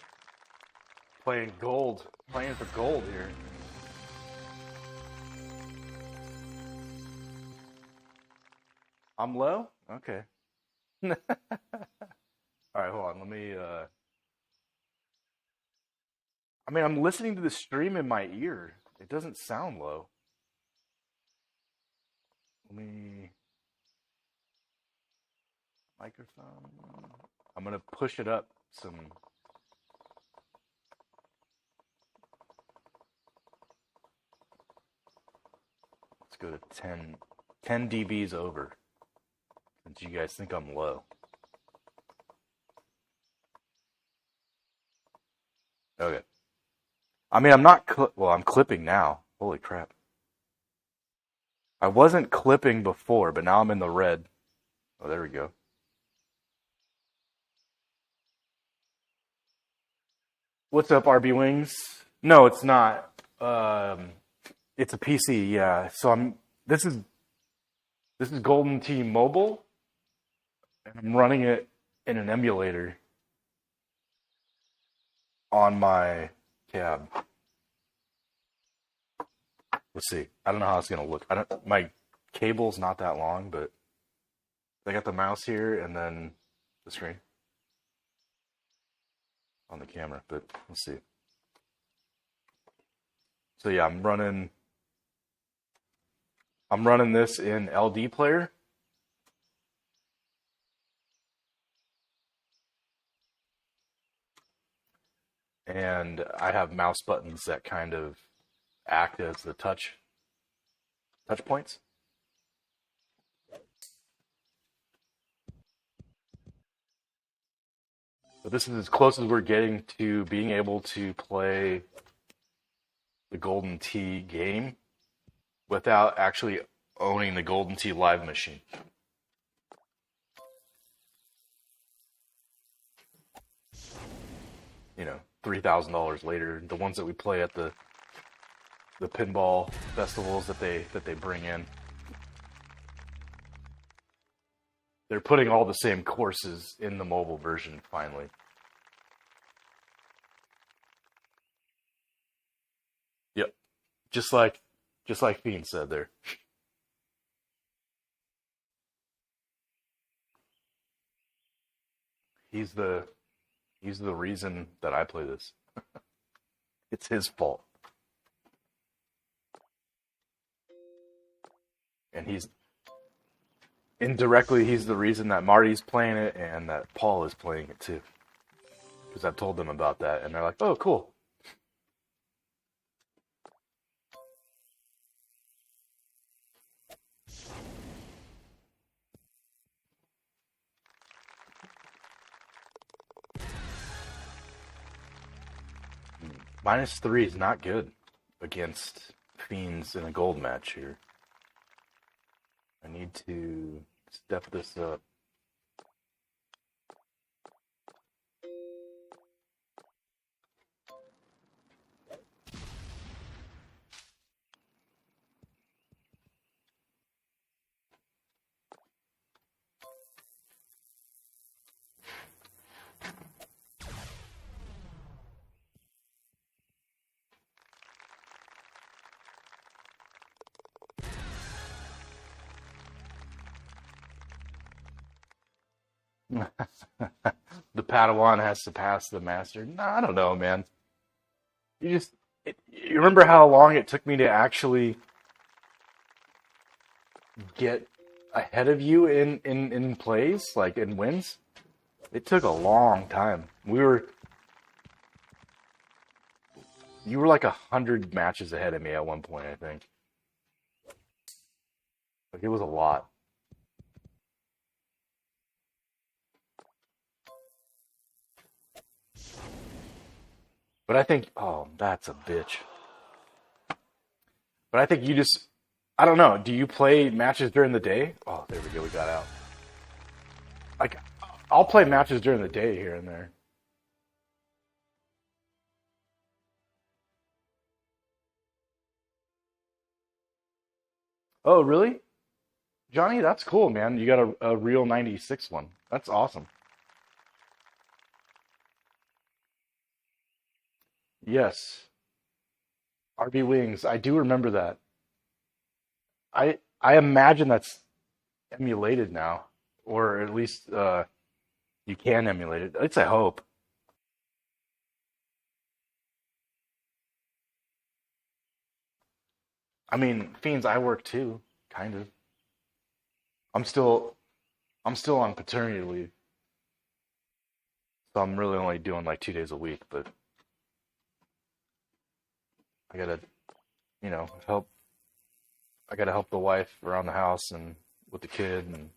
gold. Playing for gold here. I'm low? Okay. Alright, hold on. Let me, I'm listening to the stream in my ear. It doesn't sound low. Let me... Microphone. I'm going to push it up some... Let's go to 10 dBs over. Since you guys think I'm low. Okay. I'm not, I'm clipping now. Holy crap. I wasn't clipping before, but now I'm in the red. Oh, there we go. What's up, RB Wings? No, it's not. It's a PC, yeah. So this is Golden Tee Mobile, and I'm running it in an emulator on my tab. Let's see. I don't know how it's gonna look. My cable's not that long, but I got the mouse here and then the screen on the camera. But let's see. So yeah, I'm running this in LD Player. And I have mouse buttons that kind of act as the touch points. But this is as close as we're getting to being able to play the Golden Tee game without actually owning the Golden Tee live machine. You know, $3,000 later, the ones that we play at the pinball festivals that they bring in. They're putting all the same courses in the mobile version finally. Yep. Just like Fiend said there. He's the reason that I play this. It's his fault. And he's the reason that Marty's playing it and that Paul is playing it too. Because I've told them about that and they're like, oh, cool. -3 is not good against Fiends in a gold match here. I need to step this up. The Padawan has to pass the master. No, I don't know, man. You remember how long it took me to actually get ahead of you in plays, like in wins? It took a long time. You were like 100 matches ahead of me at one point, I think. Like it was a lot. But I think, oh, that's a bitch. But I think I don't know. Do you play matches during the day? Oh, there we go. We got out. Like, I'll play matches during the day here and there. Oh, really? Johnny, that's cool, man. You got a real 96 one. That's awesome. Yes. RB Wings. I do remember that. I imagine that's emulated now, or at least you can emulate it. At least I hope. I mean, Fiends, I work too, kind of. I'm still I'm still on paternity leave, so I'm really only doing like 2 days a week. But I gotta, help. I gotta help the wife around the house and with the kid, and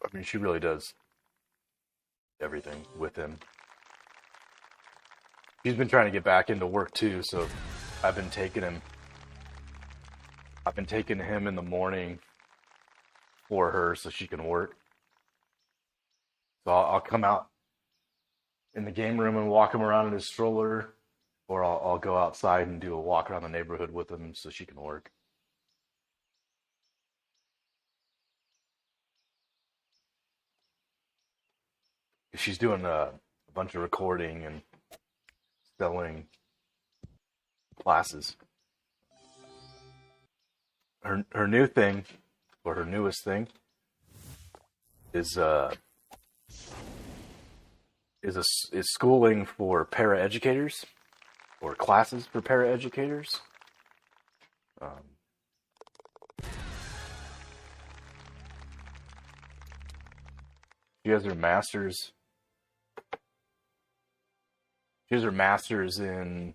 I mean, she really does everything with him. He's been trying to get back into work too, so I've been taking him. I've been taking him in the morning for her so she can work. So I'll come out in the game room and walk him around in his stroller, or I'll go outside and do a walk around the neighborhood with him so she can work. She's doing a bunch of recording and selling classes. Her new thing, or her newest thing, is is schooling for paraeducators or classes for paraeducators. Um, she has her master's. She has her master's in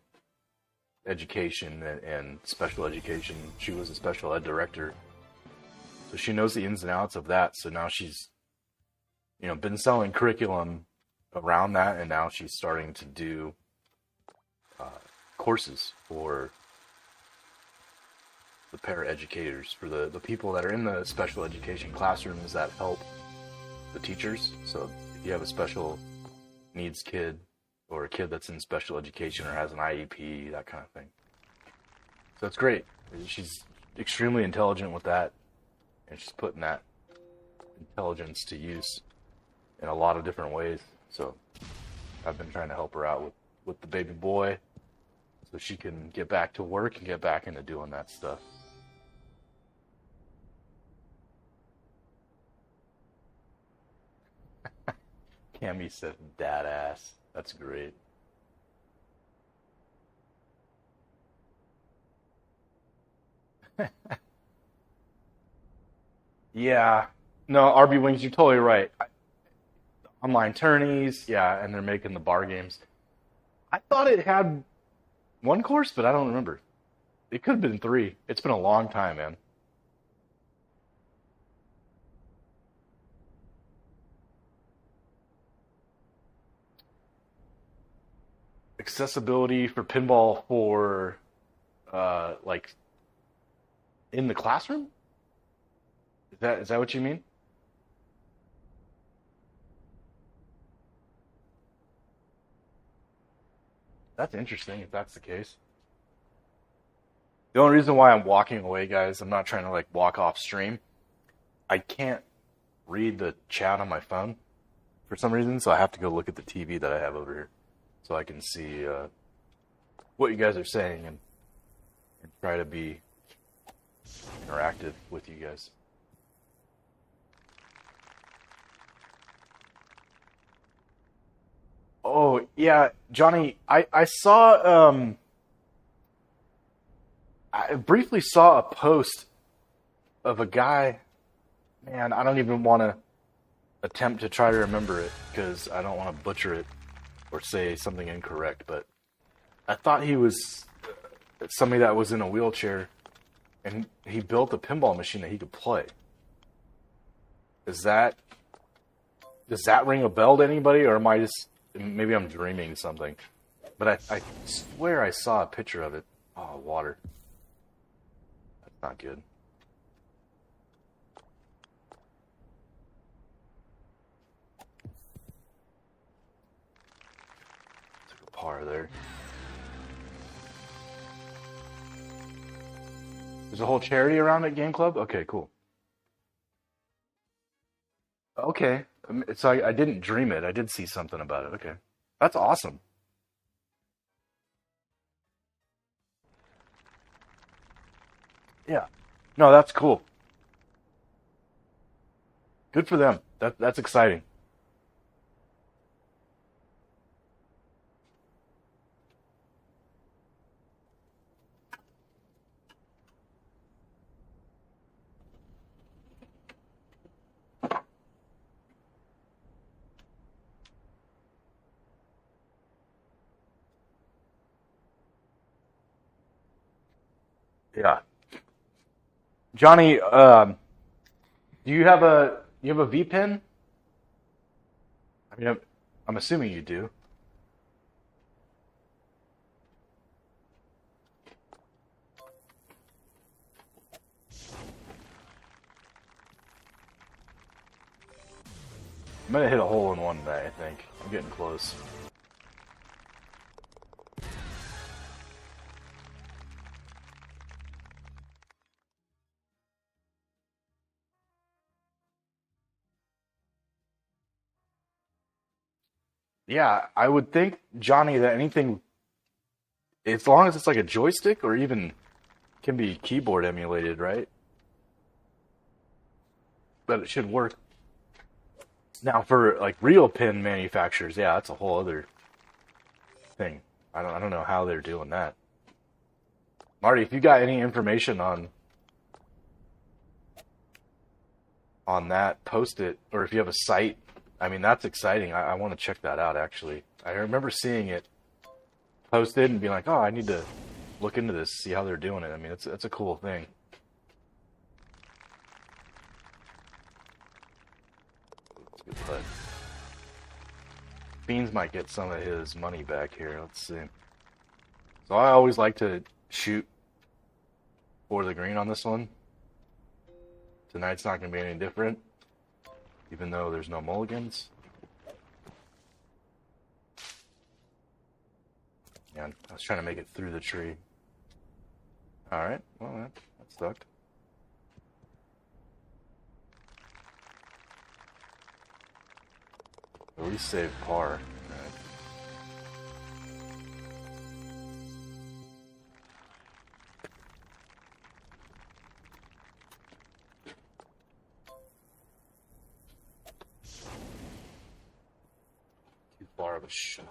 education and special education. She was a special ed director, so she knows the ins and outs of that. So now she's, been selling curriculum around that, and now she's starting to do uh, courses for the paraeducators, for the people that are in the special education classrooms that help the teachers. So if you have a special needs kid or a kid that's in special education or has an IEP, that kind of thing. So it's great. She's extremely intelligent with that, and she's putting that intelligence to use in a lot of different ways. So I've been trying to help her out with the baby boy so she can get back to work and get back into doing that stuff. Cammy said, "Dad ass." That's great. Yeah. No, RB Wings, you're totally right. Online tourneys, yeah, and they're making the bar games. I thought it had one course, but I don't remember. It could have been three. It's been a long time, man. Accessibility for pinball for like in the classroom? Is that what you mean? That's interesting if that's the case. The only reason why I'm walking away, guys, I'm not trying to like walk off stream. I can't read the chat on my phone for some reason, so I have to go look at the TV that I have over here so I can see what you guys are saying and try to be interactive with you guys. Oh yeah, Johnny. I saw I briefly saw a post of a guy. Man, I don't even want to attempt to try to remember it because I don't want to butcher it or say something incorrect. But I thought he was somebody that was in a wheelchair, and he built a pinball machine that he could play. Is that does that ring a bell to anybody, or am I just maybe I'm dreaming something? But I swear I saw a picture of it. Oh, water. That's not good. Took a par there. There's a whole charity around at Game Club? Okay, cool. Okay. So I didn't dream it. I did see something about it. Okay. That's awesome. Yeah. No, that's cool. Good for them. That's exciting. Yeah. Johnny, do you have a V pin? I mean, I'm assuming you do. I'm gonna hit a hole in one today, I think. I'm getting close. Yeah, I would think, Johnny, that anything, as long as it's like a joystick or even can be keyboard emulated, right? But it should work. Now, for like real pin manufacturers, yeah, that's a whole other thing. I don't know how they're doing that. Marty, if you got any information on that, post it. Or if you have a site, I mean, that's exciting. I want to check that out, actually. I remember seeing it posted and being like, oh, I need to look into this, see how they're doing it. I mean, it's a cool thing. It's a good putt. Beans might get some of his money back here. Let's see. So I always like to shoot for the green on this one. Tonight's not going to be any different, even though there's no mulligans. Man, I was trying to make it through the tree. Alright, well, that sucked. But we saved par. Right. Too far of a shot.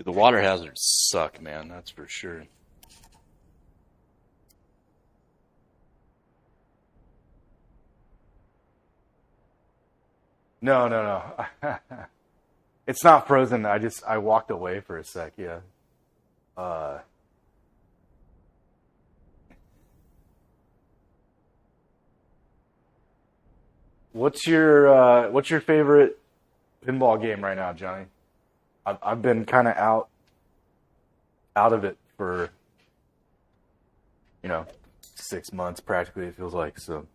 The water hazards suck, man. That's for sure. No, no, no. It's not frozen. I walked away for a sec. Yeah. Uh, what's your favorite pinball game right now, Johnny? I've been kind of out of it for 6 months practically. It feels like so.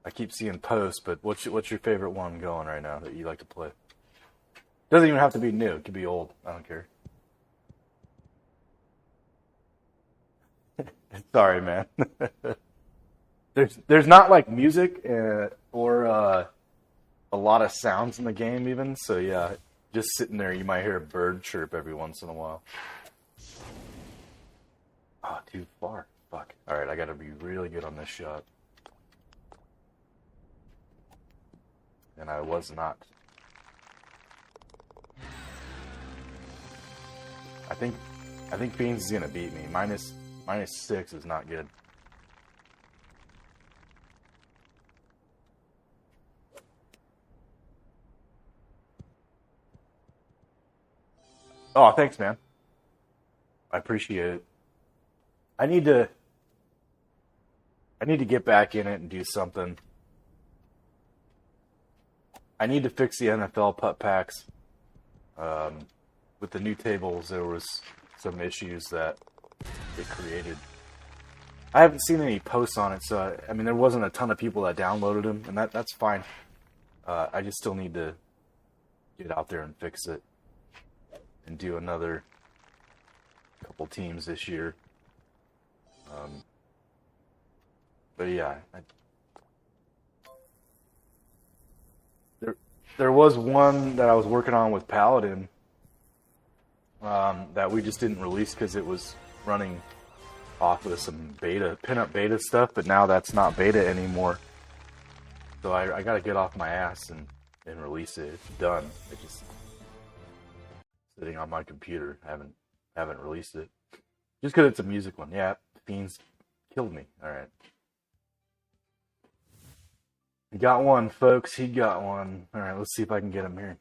I keep seeing posts, but what's your favorite one going right now that you like to play? Doesn't even have to be new. It could be old. I don't care. Sorry, man. There's not like music or a lot of sounds in the game even. So yeah, just sitting there, you might hear a bird chirp every once in a while. Oh, too far. Fuck. All right, I got to be really good on this shot. And I was not. I think Fiends is gonna beat me. Minus 6 is not good. Oh, thanks, man. I appreciate it. I need to I need to get back in it and do something. I need to fix the NFL putt packs. With the new tables, there was some issues that it created. I haven't seen any posts on it, so I mean, there wasn't a ton of people that downloaded them, and that's fine. I just still need to get out there and fix it and do another couple teams this year. But yeah, there was one that I was working on with Paladin that we just didn't release because it was running off of some pinup beta stuff, but now that's not beta anymore. So I got to get off my ass and release it. It's done. It's just sitting on my computer. I haven't released it just because it's a music one. Yeah, Fiends killed me. All right. He got one, folks. He got one. All right, let's see if I can get him here.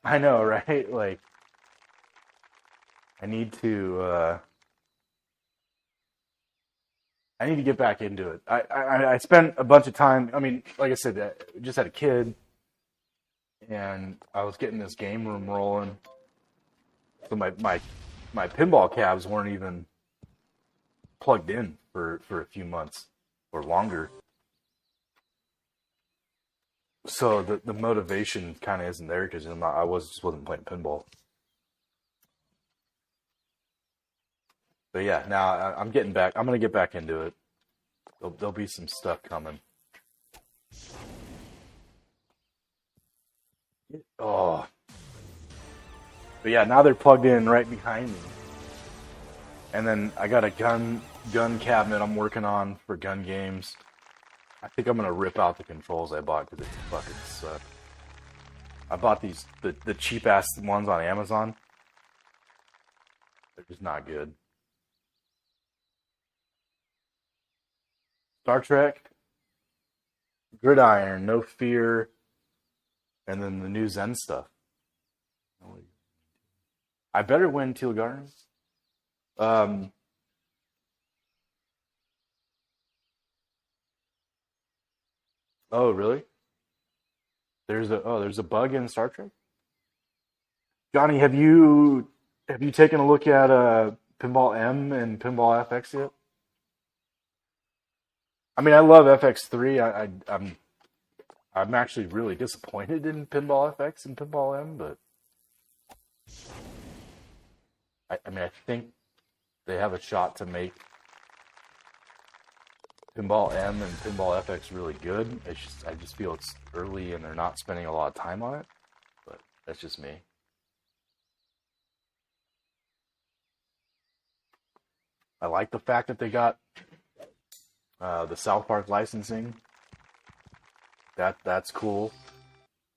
I know, right? Like, I need to get back into it. I spent a bunch of time. I mean, like I said, I just had a kid, and I was getting this game room rolling. So my pinball cabs weren't even plugged in for a few months or longer. So the motivation kind of isn't there because I wasn't playing pinball. But yeah, now I'm getting back. I'm gonna get back into it. There'll be some stuff coming. Oh, but yeah, now they're plugged in right behind me. And then I got a gun cabinet I'm working on for gun games. I think I'm gonna rip out the controls I bought because they fucking suck. I bought the cheap ass ones on Amazon. They're just not good. Star Trek, Gridiron, No Fear, and then the new Zen stuff. I better win Teal Gardens. Um, oh really? There's a bug in Star Trek. Johnny, have you taken a look at Pinball M and Pinball FX yet? I mean, I love FX3. I'm actually really disappointed in Pinball FX and Pinball M, but I mean, I think they have a shot to make Pinball M and Pinball FX really good. I just feel it's early and they're not spending a lot of time on it, but that's just me. I like the fact that they got the South Park licensing. That's cool.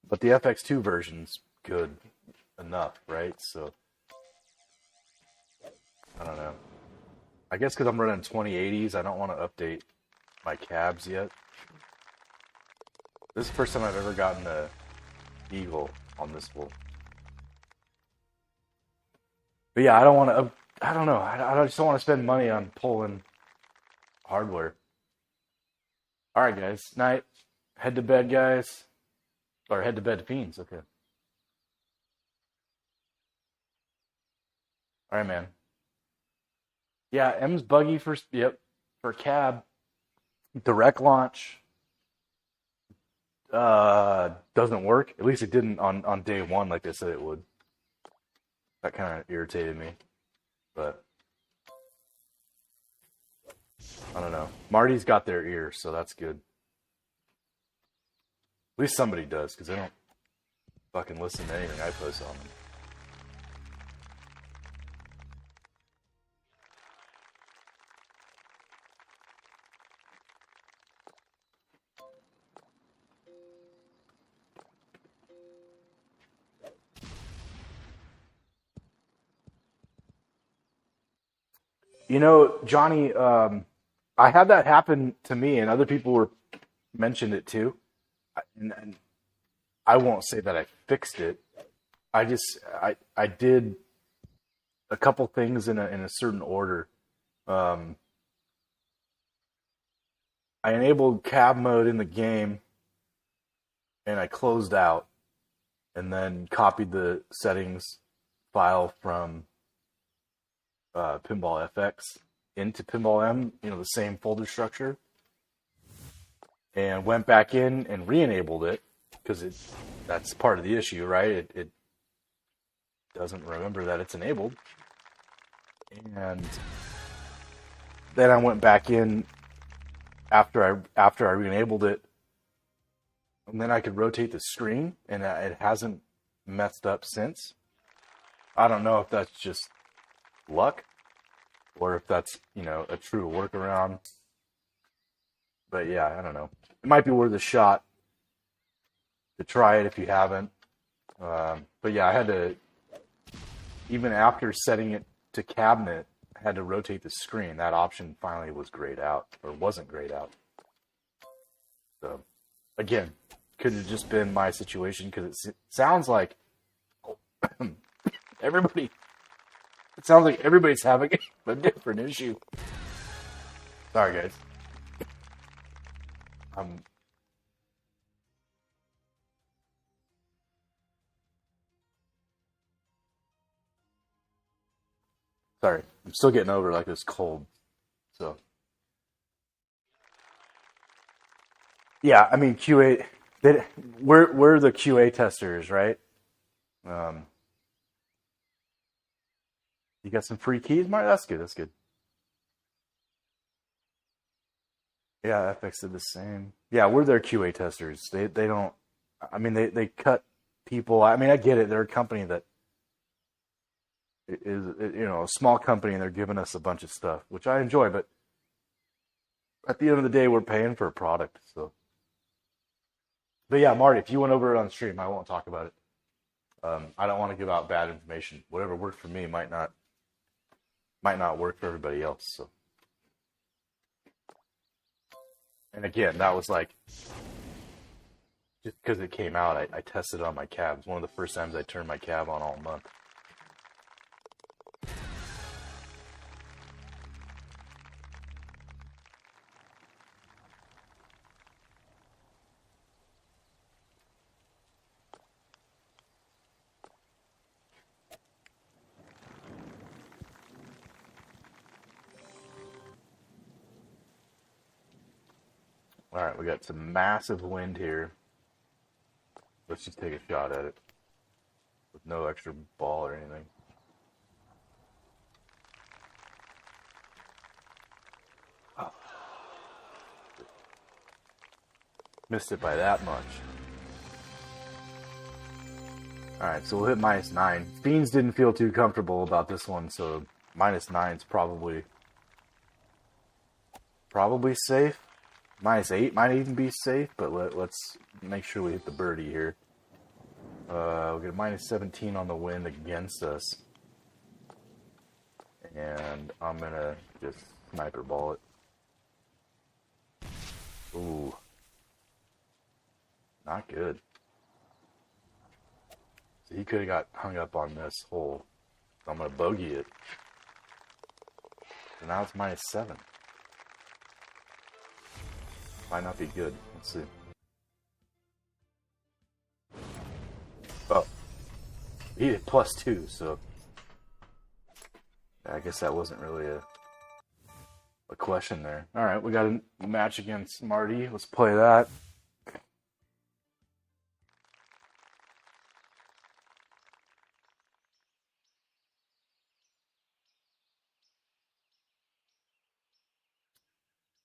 But the FX2 version's good enough, right? So, I don't know. I guess because I'm running 2080s, I don't want to update my cabs yet. This is the first time I've ever gotten a Eagle on this bull. But yeah, I don't want to. I don't know. I just don't want to spend money on pulling hardware. All right, guys. Night. Head to bed, guys. Or head to bed, fiends. Okay. All right, man. Yeah, M's buggy for cab. Direct launch doesn't work. At least it didn't on day one like they said it would. That kind of irritated me. But I don't know. Marty's got their ear, so that's good. At least somebody does, because they don't fucking listen to anything I post on them. You know, Johnny, I had that happen to me, and other people were mentioned it too. And I won't say that I fixed it. I did a couple things in a certain order. I enabled cab mode in the game, and I closed out, and then copied the settings file from Pinball FX into Pinball M, the same folder structure, and went back in and re-enabled it, because that's part of the issue, right? It doesn't remember that it's enabled. And then I went back in after I re-enabled it, and then I could rotate the screen, and it hasn't messed up since. I don't know if that's just luck, or if that's, a true workaround. But yeah, I don't know. It might be worth a shot to try it if you haven't. But yeah, I had to, even after setting it to cabinet, I had to rotate the screen. That option finally was grayed out, or wasn't grayed out. So, again, could have just been my situation, because it sounds like everybody... It sounds like everybody's having a different issue. Sorry, guys. Sorry. I'm still getting over like this cold. So. Yeah, I mean QA. We're the QA testers, right? You got some free keys, Mark? That's good. That's good. Yeah, FX did the same. Yeah, we're their QA testers. They don't. I mean, they cut people. I mean, I get it. They're a company that is, a small company, and they're giving us a bunch of stuff, which I enjoy. But at the end of the day, we're paying for a product. So, but yeah, Marty, if you went over it on stream, I won't talk about it. I don't want to give out bad information. Whatever worked for me might not work for everybody else. So, and again, that was like just because it came out, I tested it on my cab. It's one of the first times I turned my cab on all month. All right, we got some massive wind here. Let's just take a shot at it with no extra ball or anything. Oh. Missed it by that much. All right, so we'll hit -9. Fiends didn't feel too comfortable about this one, so -9's probably safe. -8 might even be safe, but let's make sure we hit the birdie here. We'll get a minus 17 on the wind against us. And I'm going to just sniper ball it. Ooh. Not good. So he could have got hung up on this hole. So I'm going to bogey it. So now it's minus 7. Might not be good. Let's see. Oh. He hit +2, so I guess that wasn't really a question there. Alright, we got a match against Marty. Let's play that.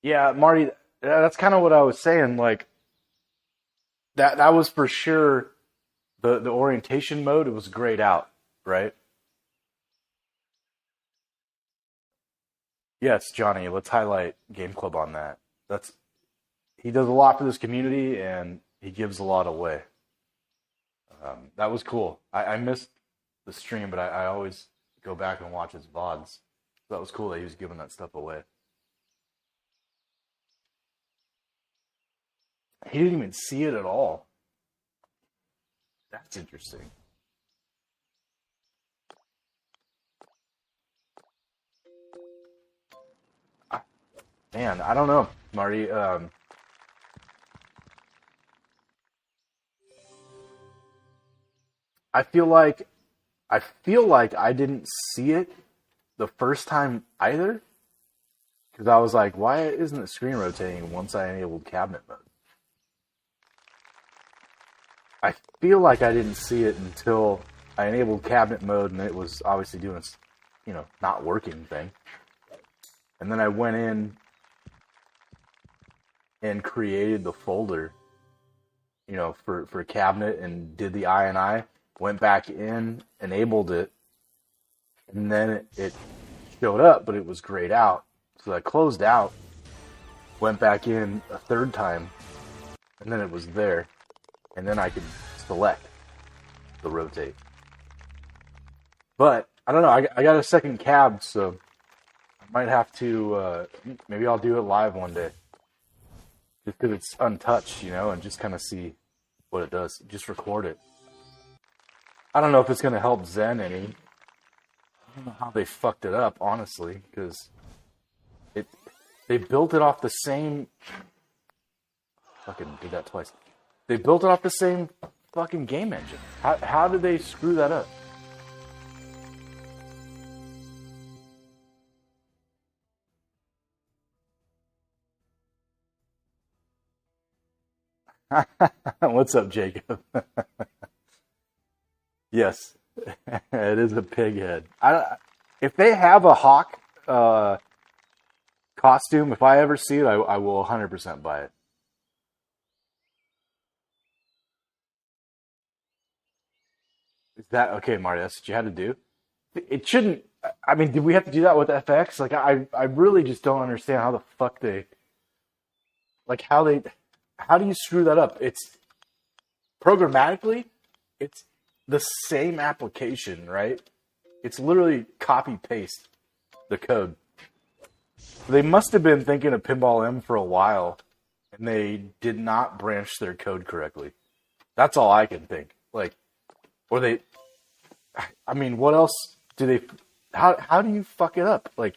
Yeah, Marty, that's kind of what I was saying. Like, that was for sure the orientation mode. It was grayed out, right? Yes, Johnny, let's highlight Game Club on that. He does a lot for this community, and he gives a lot away. That was cool. I missed the stream, but I always go back and watch his VODs. So that was cool that he was giving that stuff away. He didn't even see it at all. That's interesting. Man, I don't know, Marty. I feel like I didn't see it the first time either, because I was like, why isn't the screen rotating once I enabled cabinet mode? I feel like I didn't see it until I enabled cabinet mode, and it was obviously doing its, not working thing. And then I went in and created the folder, for cabinet, and did the INI. Went back in, enabled it, and then it showed up, but it was grayed out. So I closed out, went back in a third time, and then it was there. And then I could select the rotate. But, I don't know, I got a second cab, so I might have to, maybe I'll do it live one day. Just because it's untouched, and just kind of see what it does. Just record it. I don't know if it's going to help Zen any. I don't know how they fucked it up, honestly, because they built it off the same... Fucking did that twice. They built it off the same fucking game engine. How did they screw that up? What's up, Jacob? Yes, it is a pig head. If they have a hawk costume, if I ever see it, I will 100% buy it. Is that okay, Marty? That's what you had to do? It shouldn't. I mean, did we have to do that with FX? Like, I really just don't understand how the fuck how do you screw that up? It's programmatically, it's the same application, right? It's literally copy paste the code. They must have been thinking of Pinball M for a while, and they did not branch their code correctly. That's all I can think. I mean, what else do they? How do you fuck it up? Like,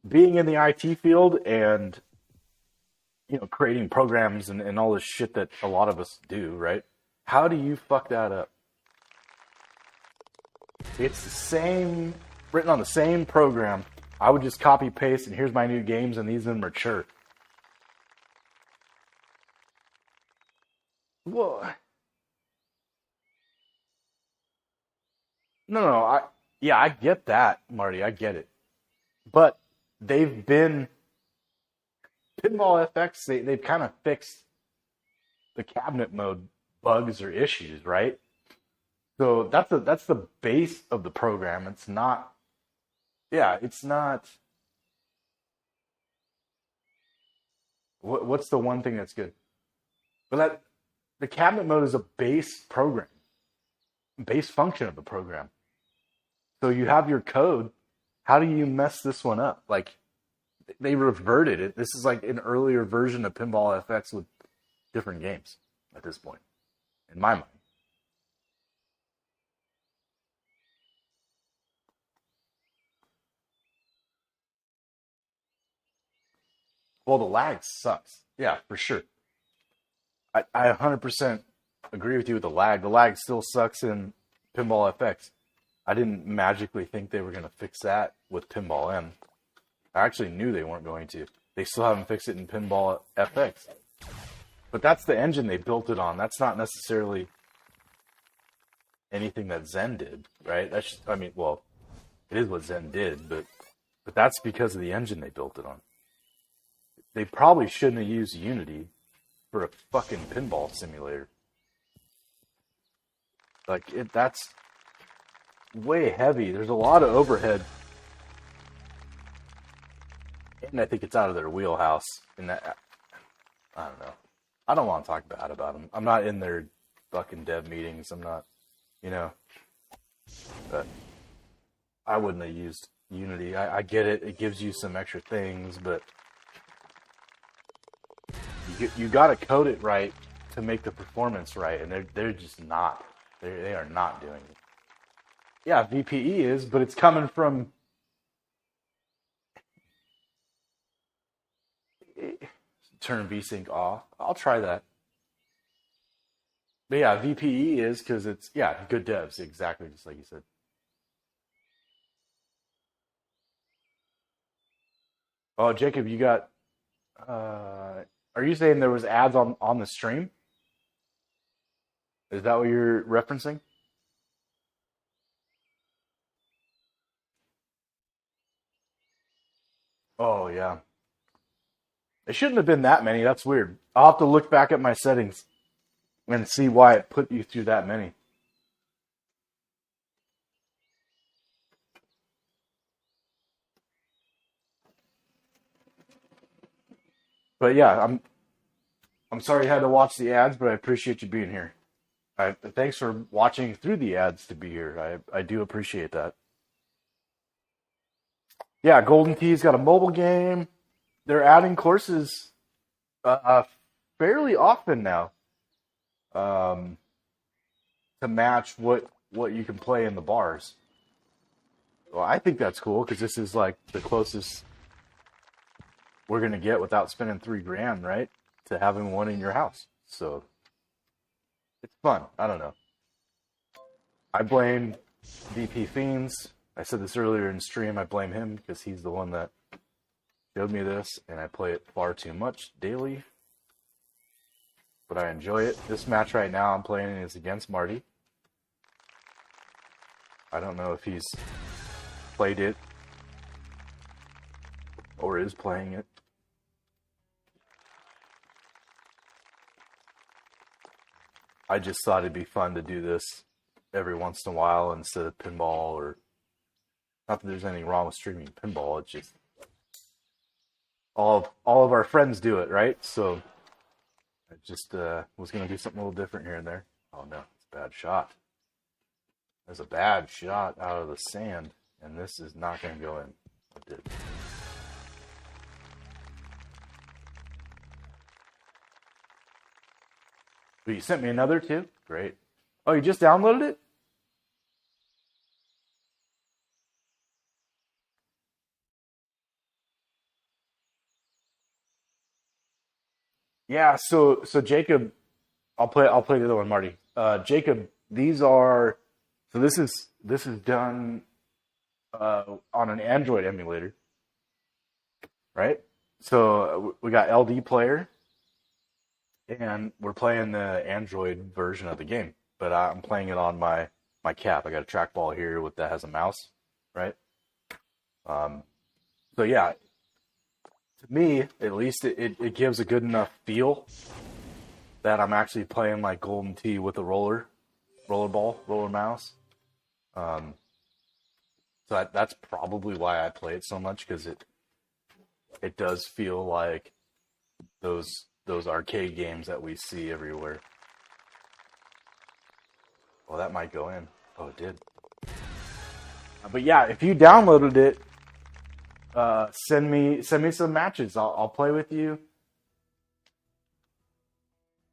being in the IT field and creating programs and all this shit that a lot of us do, right? How do you fuck that up? It's the same, written on the same program. I would just copy paste, and here's my new games, and these are mature. Well, no. I get that, Marty. I get it. But they've been Pinball FX. They've kind of fixed the cabinet mode bugs or issues, right? So that's the base of the program. It's not. Yeah, it's not. What's the one thing that's good? But the cabinet mode is a base program, base function of the program. So you have your code. How do you mess this one up? Like, they reverted it. This is like an earlier version of Pinball FX with different games at this point, in my mind. Well, the lag sucks. Yeah, for sure. I 100% agree with you with the lag. The lag still sucks in Pinball FX. I didn't magically think they were going to fix that with Pinball M. I actually knew they weren't going to. They still haven't fixed it in Pinball FX. But that's the engine they built it on. That's not necessarily anything that Zen did, right? That's just, I mean, well, it is what Zen did, but that's because of the engine they built it on. They probably shouldn't have used Unity for a fucking pinball simulator. Like, that's way heavy. There's a lot of overhead. And I think it's out of their wheelhouse. In that, I don't know. I don't want to talk bad about them. I'm not in their fucking dev meetings. I'm not, you know. But I wouldn't have used Unity. I get it. It gives you some extra things, but you got to code it right to make the performance right, and they're just not. They are not doing it. Yeah, VPE is, but it's coming from. Turn VSync off. I'll try that. But yeah, VPE is because it's good devs, exactly just like you said. Oh, Jacob, you got. Are you saying there was ads on the stream? Is that what you're referencing? Oh yeah. It shouldn't have been that many. That's weird. I'll have to look back at my settings and see why it put you through that many. But yeah, I'm sorry you had to watch the ads, but I appreciate you being here. Thanks for watching through the ads to be here. I do appreciate that. Yeah, Golden Tee's got a mobile game. They're adding courses fairly often now um, to match what you can play in the bars. Well, I think that's cool because this is like the closest we're gonna get without spending $3,000, right? To having one in your house. So it's fun. I don't know. I blame VP Fiends. I said this earlier in stream. I blame him because he's the one that showed me this, and I play it far too much daily. But I enjoy it. This match right now I'm playing is against Marty. I don't know if he's played it or is playing it. I just thought it'd be fun to do this every once in a while instead of pinball, or not that there's anything wrong with streaming pinball. It's just all of our friends do it, right? So I just was gonna do something a little different here and there. Oh no, it's a bad shot. There's a bad shot out of the sand, and this is not gonna go in. It did. But you sent me another too? Great. Oh, you just downloaded it? Yeah, so Jacob, I'll play the other one, Marty. Jacob, these are so this is done on an Android emulator, right? So we got LD player, and we're playing the Android version of the game, but I'm playing it on my cap. I got a trackball here that has a mouse, right? Um, so yeah, to me at least it gives a good enough feel that I'm actually playing like Golden Tee with a roller ball, roller mouse. Um, so that's probably why I play it so much, because it does feel like those arcade games that we see everywhere. Well, that might go in. Oh, it did. But yeah, if you downloaded it, send me some matches. I'll play with you.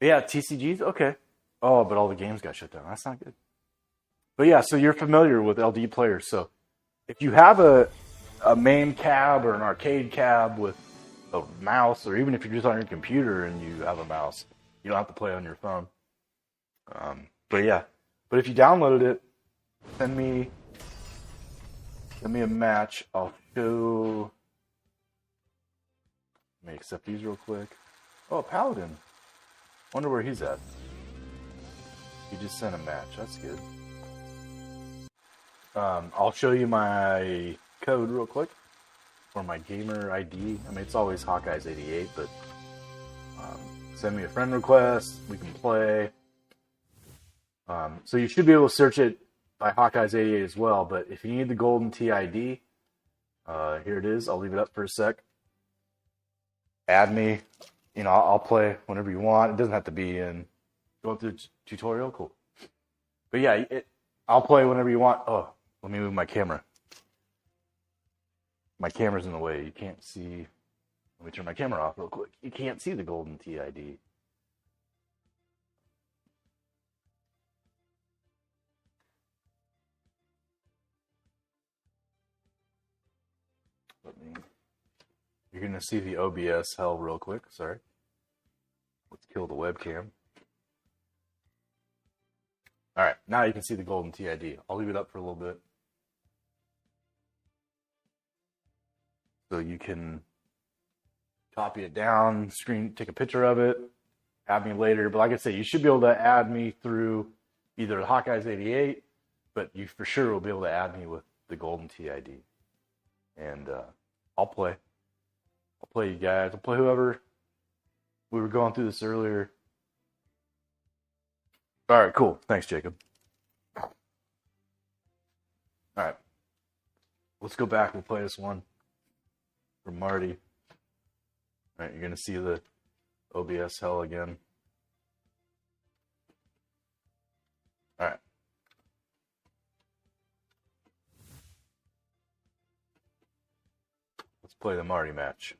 Yeah, TCGs. Okay. Oh, but all the games got shut down. That's not good. But yeah, so you're familiar with LD players. So if you have a MAME cab or an arcade cab with a mouse, or even if you're just on your computer and you have a mouse, you don't have to play on your phone. But yeah, but if you downloaded it, send me a match. I'll show. Let me accept these real quick. Oh, Paladin. Wonder where he's at. He just sent a match. That's good. I'll show you my code real quick for my gamer ID. I mean, it's always Hawkeyes88, but send me a friend request. We can play. So you should be able to search it by Hawkeyes88 as well. But if you need the golden TID, here it is. I'll leave it up for a sec. Add me. You know, I'll play whenever you want. It doesn't have to be in going through the tutorial. Cool. But yeah, I'll play whenever you want. Oh, let me move my camera. My camera's in the way. You can't see. Let me turn my camera off real quick. You can't see the golden TID. You're going to see the OBS hell real quick. Sorry. Let's kill the webcam. All right. Now you can see the golden TID. I'll leave it up for a little bit. So you can copy it down, take a picture of it, add me later. But like I say, you should be able to add me through either Hawkeyes88, but you for sure will be able to add me with the golden TID. And I'll play. I'll play you guys. I'll play whoever. We were going through this earlier. All right, cool. Thanks, Jacob. All right. Let's go back. We'll play this one from Marty. All right, you're going to see the OBS hell again. All right. Let's play the Marty match.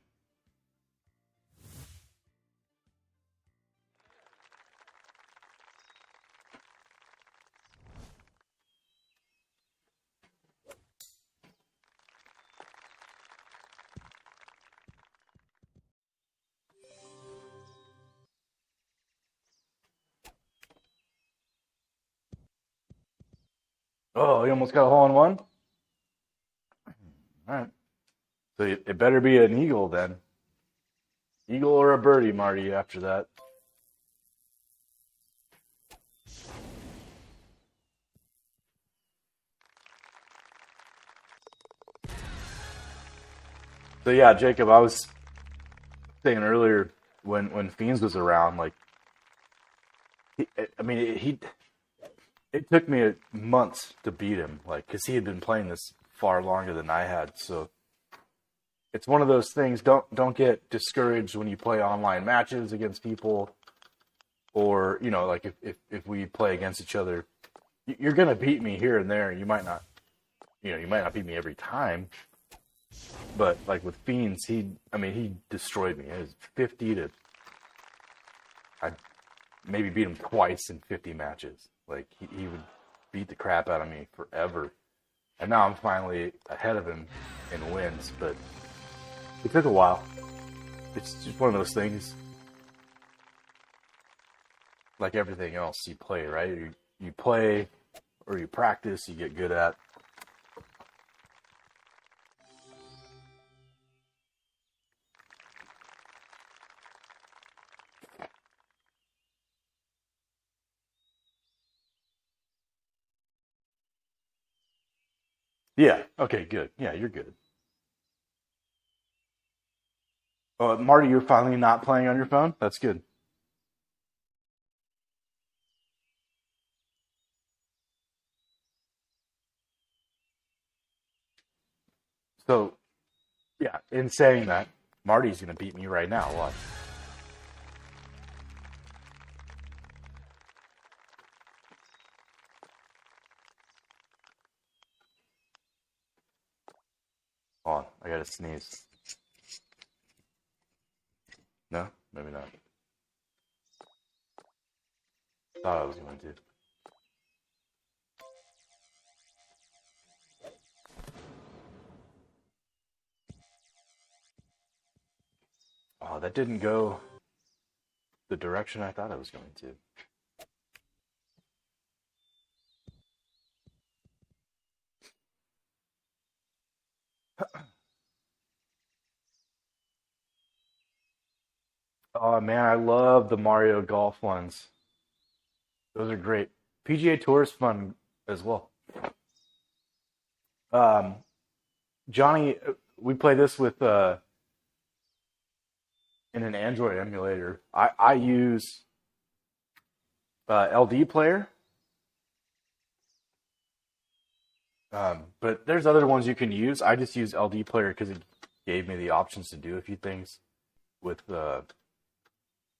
Oh, he almost got a hole in one? All right. So it better be an eagle then. Eagle or a birdie, Marty, after that. So yeah, Jacob, I was saying earlier when Fiends was around, like, it took me months to beat him, like, because he had been playing this far longer than I had. So it's one of those things. Don't get discouraged when you play online matches against people, or like if we play against each other, you're gonna beat me here and there. You might not beat me every time. But like with Fiends, he destroyed me. It was 50 to. I maybe beat him twice in 50 matches. Like he would beat the crap out of me forever, and now I'm finally ahead of him in wins. But it took a while. It's just one of those things. Like everything else, you play, right? You play or you practice, you get good at. Yeah. Okay, good. Yeah, you're good. Marty, you're finally not playing on your phone? That's good. So, yeah, in saying that, Marty's going to beat me right now. Watch. on, I gotta sneeze. No, maybe not. Thought I was going to. Oh, that didn't go the direction I thought I was going to. Oh man, I love the Mario Golf ones. Those are great. PGA Tour is fun as well. Um, Johnny, we play this with in an Android emulator. I use LD Player, but there's other ones you can use. I just use LD Player because it gave me the options to do a few things with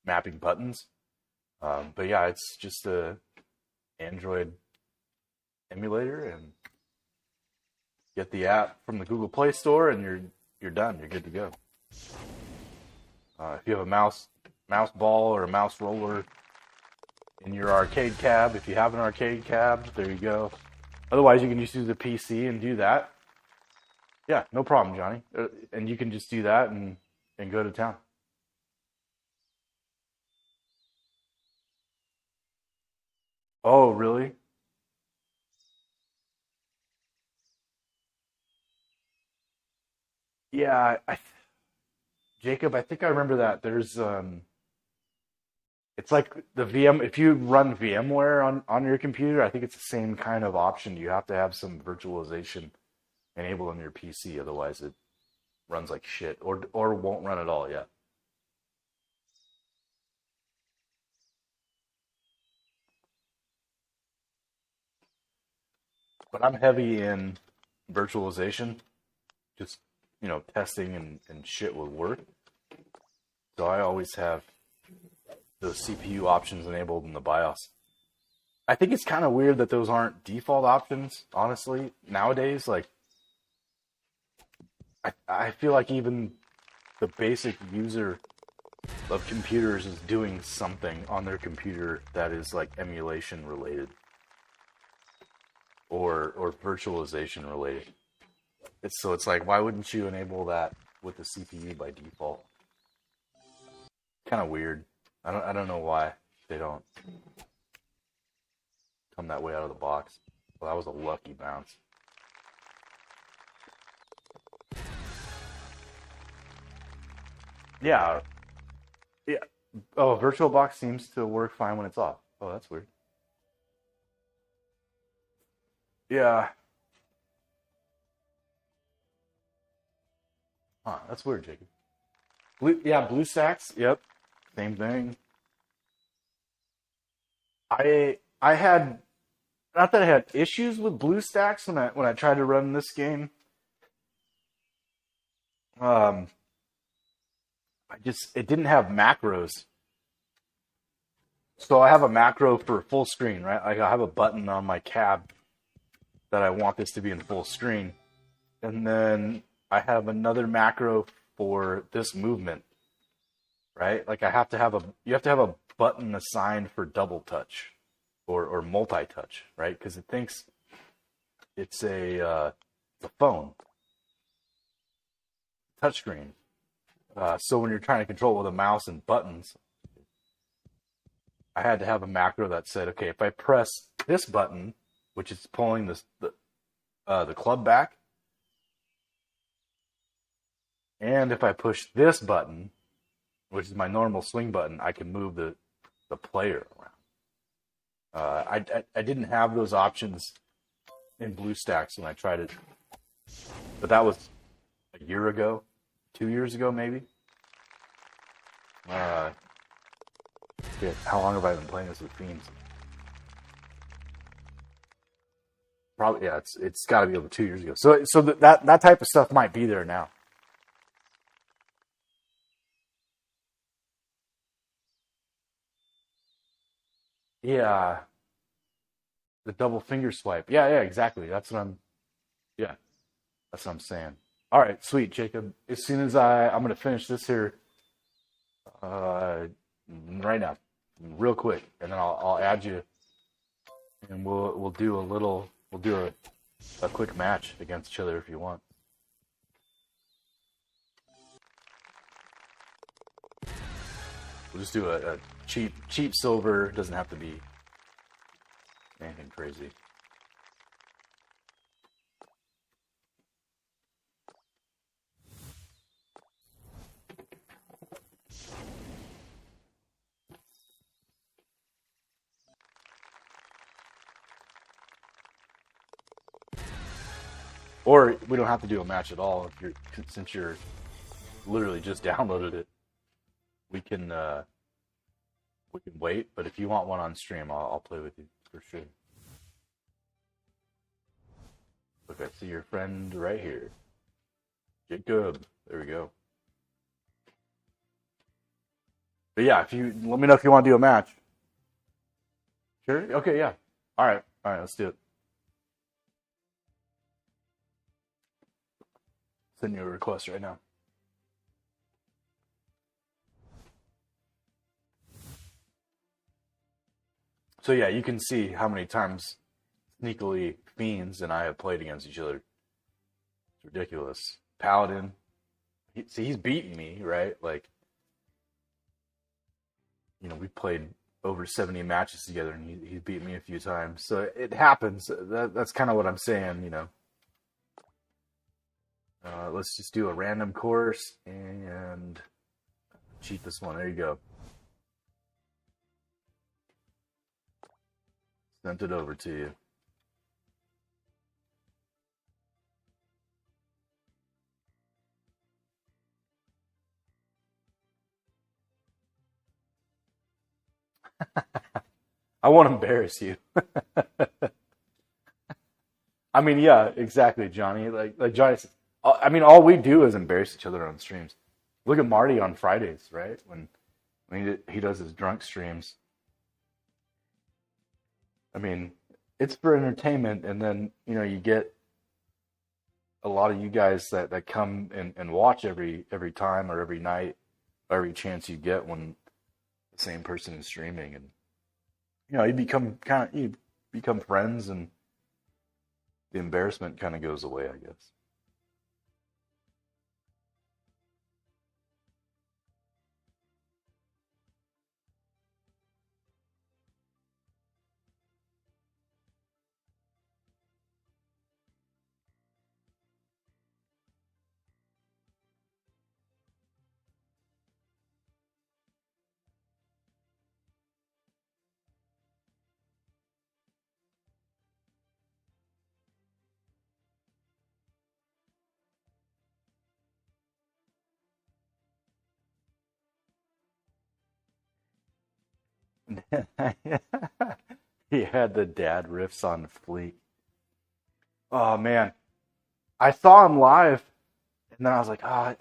mapping buttons. But yeah, it's just a Android emulator, and get the app from the Google Play Store, and you're done. You're good to go. If you have a mouse ball or a mouse roller in your arcade cab, if you have an arcade cab, there you go. Otherwise, you can just use a PC and do that. Yeah, no problem, Johnny. And you can just do that and go to town. Oh, really? Yeah, Jacob, I think I remember that. There's it's like the VM. If you run VMware on your computer, I think it's the same kind of option. You have to have some virtualization enabled on your PC, otherwise it runs like shit, or won't run at all. Yeah, but I'm heavy in virtualization, just testing and shit will work. So I always have those CPU options enabled in the BIOS. I think it's kind of weird that those aren't default options, honestly. Nowadays, like I feel like even the basic user of computers is doing something on their computer that is like emulation related or virtualization related. It's like, why wouldn't you enable that with the CPU by default? Kind of weird. I don't know why they don't come that way out of the box. Well, that was a lucky bounce. Yeah, yeah. Oh, VirtualBox seems to work fine when it's off. Oh, that's weird. Yeah. Huh, that's weird, Jacob. Yeah, BlueStacks. Yep, same thing. I had, not that I had issues with BlueStacks when I tried to run this game. Um, it didn't have macros. So I have a macro for full screen, right? Like I have a button on my cab that I want this to be in full screen, and then I have another macro for this movement, right? Like you have to have a button assigned for double touch or multi touch, right? Because it thinks it's a phone touchscreen. So when you're trying to control it with a mouse and buttons, I had to have a macro that said, okay, if I press this button, which is pulling the club back, and if I push this button, which is my normal swing button, I can move the player around. I didn't have those options in BlueStacks when I tried it, but that was a year ago, 2 years ago maybe. Uh, Shit, how long have I been playing this with themes? Probably, yeah. It's got to be over 2 years ago. So that type of stuff might be there now. Yeah, the double finger swipe. Yeah, yeah, exactly. Yeah, that's what I'm saying. All right, sweet, Jacob. As soon as I'm gonna finish this here uh, right now, real quick, and then I'll add you, and we'll do a quick match against each other if you want. We'll just do a cheap silver. Doesn't have to be anything crazy. Or we don't have to do a match at all if since you're literally just downloaded it. We can wait, but if you want one on stream, I'll play with you for sure. Look, I see your friend right here, Jacob. There we go. But yeah, if you let me know if you want to do a match. Sure. Okay. Yeah. All right. Let's do it. Send you a request right now. So yeah, you can see how many times sneakily Fiends and I have played against each other. It's ridiculous. Paladin. He's beaten me, right? Like, you know, we played over 70 matches together, and he's beat me a few times. So it happens. That's kind of what I'm saying, you know. Let's just do a random course and cheapest one. There you go. Sent it over to you. I won't embarrass you. I mean, yeah, exactly, Johnny. Like Johnny said, I mean, all we do is embarrass each other on streams. Look at Marty on Fridays, right? When he does his drunk streams. I mean, it's for entertainment, and then, you know, you get a lot of you guys that come and watch every time or every night, every chance you get when the same person is streaming, and you know, you become friends, and the embarrassment kind of goes away, I guess. He had the dad riffs on fleek. Oh man, I saw him live, and then I was like, I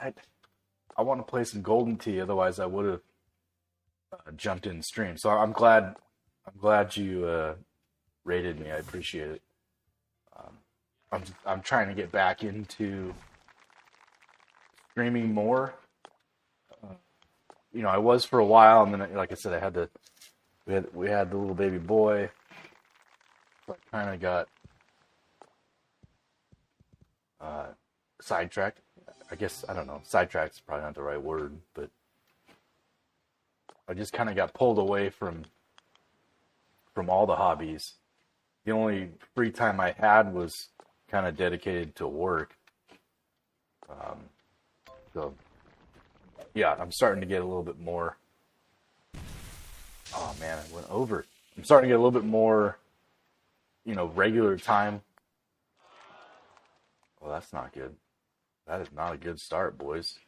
want to play some Golden Tee. Otherwise, I would have jumped in stream. So I'm glad you rated me. I appreciate it. I'm trying to get back into streaming more. You know, I was for a while, and then, like I said, we had the little baby boy. So I kind of got sidetracked. I guess, I don't know. Sidetracked is probably not the right word, but I just kind of got pulled away from all the hobbies. The only free time I had was kind of dedicated to work. So yeah, I'm starting to get a little bit more. Oh man, I went over. I'm starting to get a little bit more, you know, regular time. Well, that's not good. That is not a good start, boys.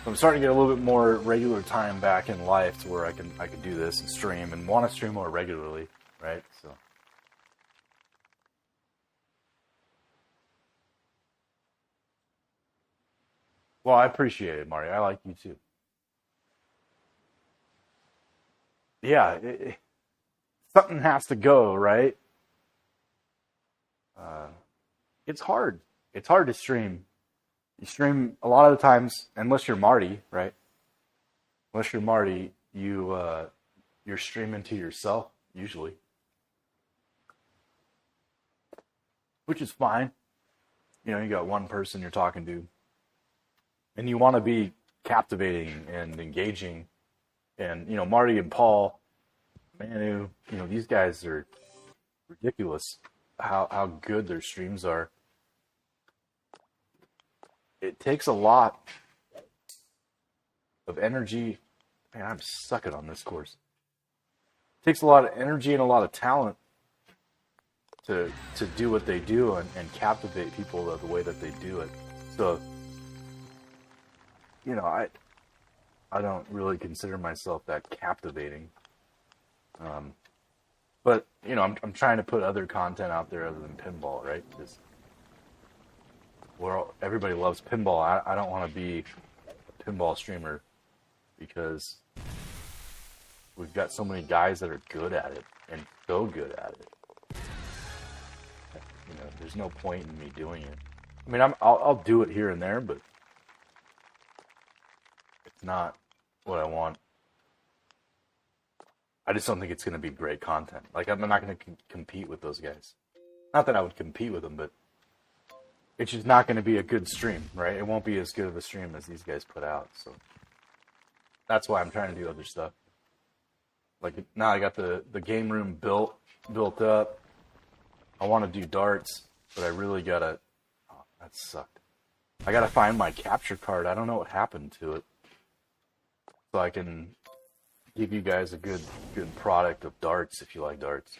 I'm starting to get a little bit more regular time back in life to where I can do this and stream, and want to stream more regularly, right? So. Well, I appreciate it, Marty. I like you too. Yeah, something has to go, right? Uh, it's hard. it's hard to stream. You stream a lot of the times, unless you're Marty, right? Unless you're Marty, you're streaming to yourself usually, which is fine. You got one person you're talking to, and you want to be captivating and engaging. And Marty and Paul, Manu, these guys are ridiculous. How good their streams are. It takes a lot of energy. Man, I'm sucking on this course. It takes a lot of energy and a lot of talent to do what they do and captivate people the way that they do it. So, I don't really consider myself that captivating. But I'm trying to put other content out there other than pinball, right? Because everybody loves pinball. I don't want to be a pinball streamer because we've got so many guys that are good at it and so good at it. There's no point in me doing it. I mean, I'll do it here and there, but it's not what I want. I just don't think it's going to be great content. Like, I'm not going to compete with those guys. Not that I would compete with them, but it's just not going to be a good stream, right? It won't be as good of a stream as these guys put out. So that's why I'm trying to do other stuff. Like, now I got the game room built up. I want to do darts, but I really got to... Oh, that sucked. I got to find my capture card. I don't know what happened to it. So I can give you guys a good product of darts if you like darts.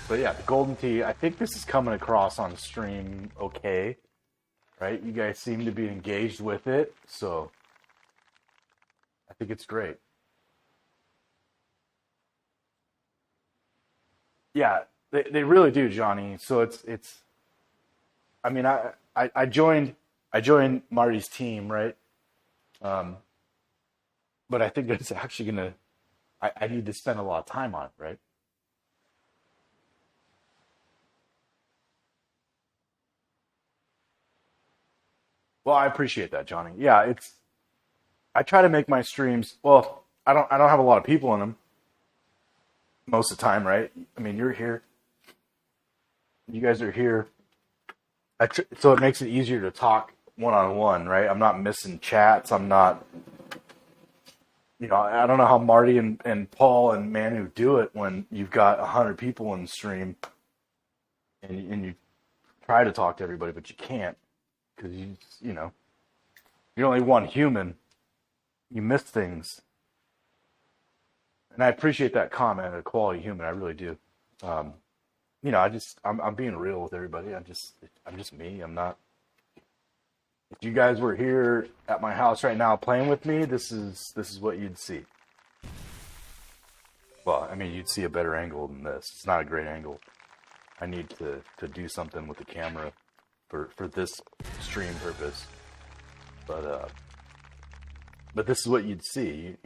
But yeah, the Golden Tee, I think this is coming across on stream okay, right? You guys seem to be engaged with it, so I think it's great. Yeah, they really do, Johnny. So it's I mean, I joined Marty's team, right? But I think that's actually gonna I need to spend a lot of time on it, right? Well, I appreciate that, Johnny. Yeah, I try to make my streams, well, I don't have a lot of people in them most of the time, right? I mean, you're here. You guys are here. So it makes it easier to talk one-on-one, right? I'm not missing chats. I'm not, I don't know how Marty and Paul and Manu do it when you've got 100 people in the stream and you try to talk to everybody, but you can't because you're only one human. You miss things. And I appreciate that comment, a quality human. I really do. I'm being real with everybody. I'm just me. I'm not. If you guys were here at my house right now playing with me, this is what you'd see. Well, I mean, you'd see a better angle than this. It's not a great angle. I need to do something with the camera for this stream purpose. But this is what you'd see,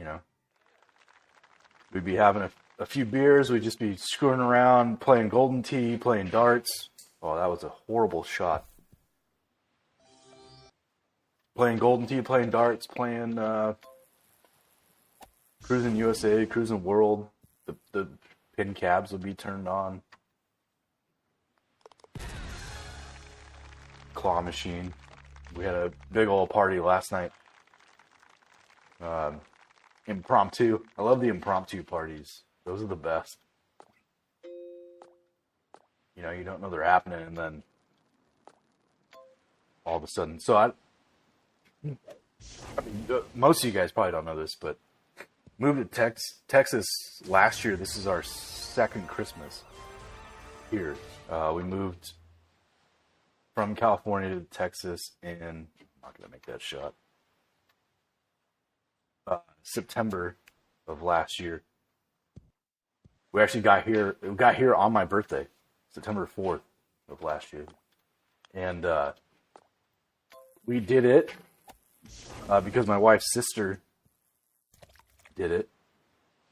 We'd be having a few beers. We'd just be screwing around, playing Golden Tee, playing darts. Oh, that was a horrible shot. Playing Golden Tee, playing darts, playing Cruising USA, Cruising World. The pin cabs would be turned on. Claw machine. We had a big old party last night. Impromptu. I love the impromptu parties. Those are the best. You don't know they're happening, and then all of a sudden. So I mean, most of you guys probably don't know this, but moved to Texas last year. This is our second Christmas here. We moved from California to Texas in, I'm not going to make that shot, September of last year. We actually got here on my birthday, September 4th of last year. And we did it because my wife's sister did it.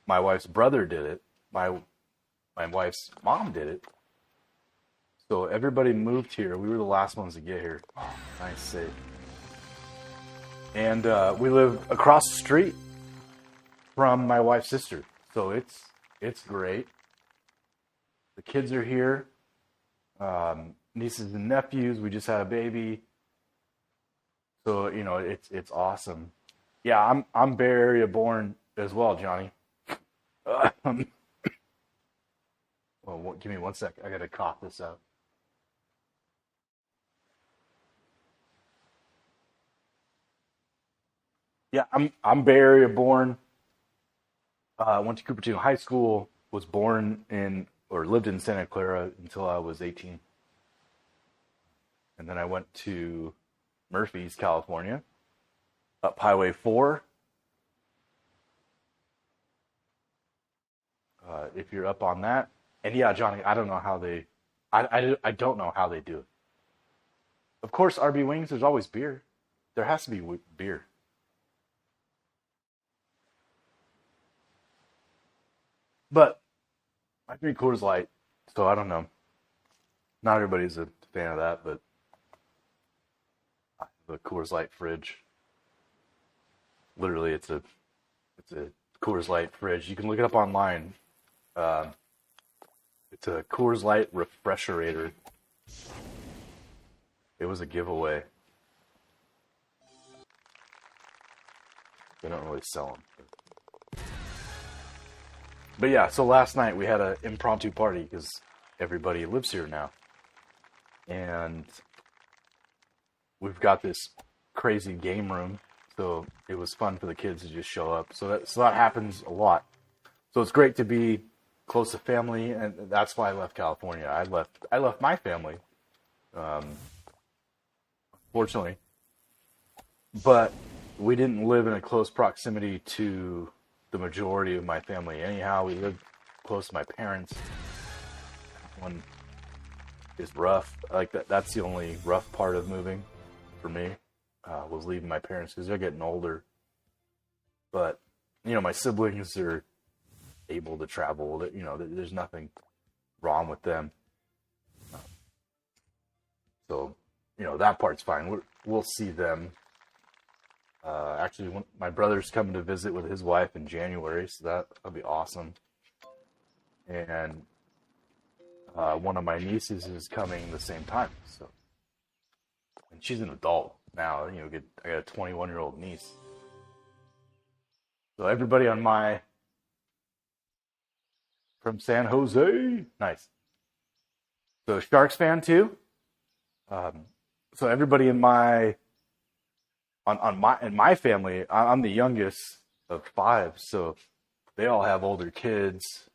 My wife's brother did it. My wife's mom did it. So everybody moved here. We were the last ones to get here. Oh, nice save. And we live across the street from my wife's sister. So it's great. The kids are here. Nieces and nephews. We just had a baby. So, it's awesome. Yeah, I'm Bay Area born as well, Johnny. Well, give me 1 sec. I gotta cough this out. Yeah, I'm Bay Area born. Went to Cupertino High School. Was born in or lived in Santa Clara until I was 18, and then I went to Murphy's, California, up Highway 4. If you're up on that, and yeah, Johnny, I don't know how they, I don't know how they do it. Of course, RB Wings. There's always beer. There has to be beer. But I drink Coors Light, so I don't know. Not everybody's a fan of that, but I have a Coors Light fridge. Literally, it's a Coors Light fridge. You can look it up online. Uh, it's a Coors Light refrigerator. It was a giveaway. They don't really sell them. But yeah, so last night we had an impromptu party because everybody lives here now. And we've got this crazy game room. So it was fun for the kids to just show up. So that happens a lot. So it's great to be close to family, and that's why I left California. I left my family, fortunately, but we didn't live in a close proximity to the majority of my family. Anyhow, we lived close to my parents. One is rough. Like that's the only rough part of moving for me, was leaving my parents because they're getting older. But my siblings are able to travel. There's nothing wrong with them. So, that part's fine. We'll see them. Actually, my brother's coming to visit with his wife in January, so that'll be awesome. And one of my nieces is coming the same time. So, and she's an adult now. I got a 21-year-old niece. So everybody from San Jose, nice. So Sharks fan too. So everybody in my family, I'm the youngest of five, so they all have older kids.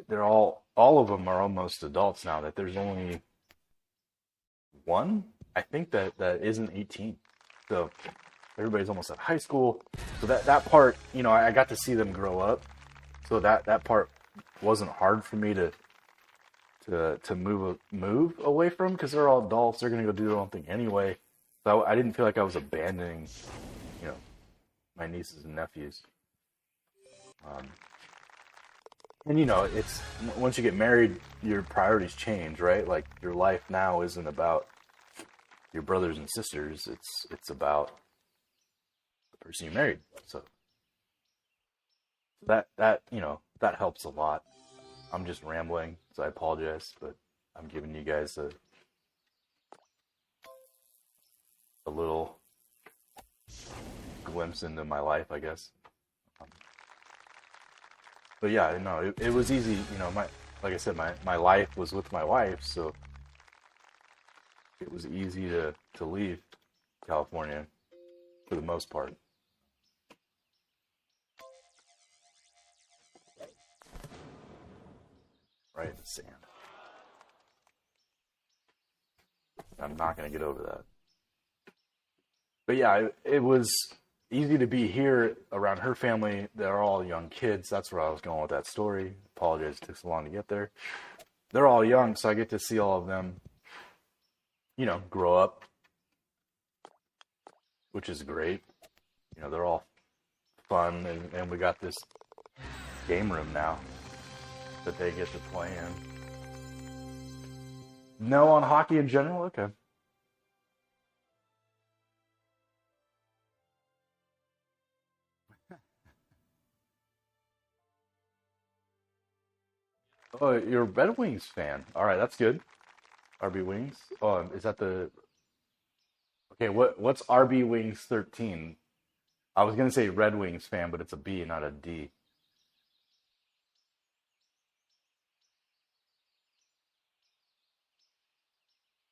They're all of them are almost adults now. That there's only one, I think, that isn't 18. So everybody's almost at high school. So that part, I got to see them grow up. So that part wasn't hard for me to move away from, because they're all adults. They're gonna go do their own thing anyway. So I didn't feel like I was abandoning, my nieces and nephews. And it's once you get married, your priorities change, right? Like your life now isn't about your brothers and sisters. It's about the person you married. So that helps a lot. I'm just rambling, so I apologize, but I'm giving you guys a little glimpse into my life, I guess. But yeah, no, it was easy. Like I said, my life was with my wife, so it was easy to leave California for the most part. Right in the sand. I'm not going to get over that. But yeah, it was easy to be here around her family. They're all young kids. That's where I was going with that story. Apologize it took so long to get there. They're all young, so I get to see all of them, grow up, which is great. They're all fun, and we got this game room now that they get to play in. No on hockey in general? Okay. Oh, you're a Red Wings fan. All right, that's good. RB Wings. Oh, is that the okay? What's RB Wings 13? I was gonna say Red Wings fan, but it's a B, not a D.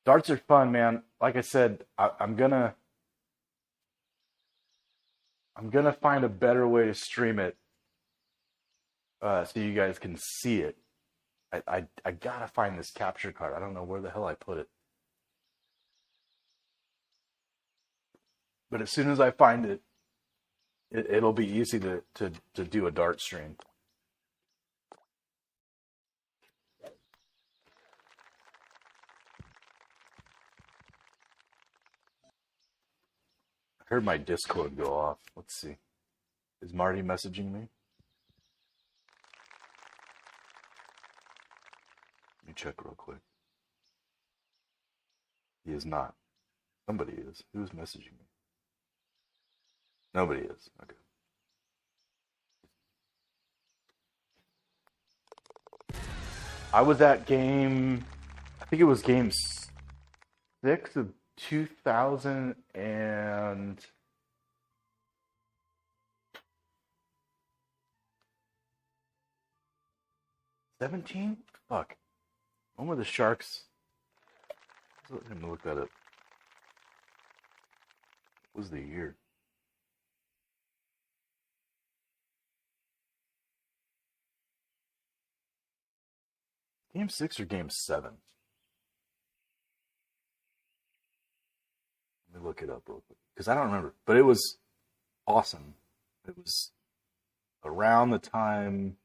Darts are fun, man. Like I said, I'm gonna find a better way to stream it so you guys can see it. I gotta find this capture card. I don't know where the hell I put it, but as soon as I find it, it'll be easy to do a dart stream. I heard my Discord go off. Let's see. Is Marty messaging me? Let me check real quick. He is not. Somebody is. Who's messaging me? Nobody is. Okay. I was at game, I think it was game 6 of 2017. Fuck. When were the Sharks? Let me look that up. What was the year? Game 6 or game 7? Let me look it up real quick. Because I don't remember. But it was awesome. It was around the time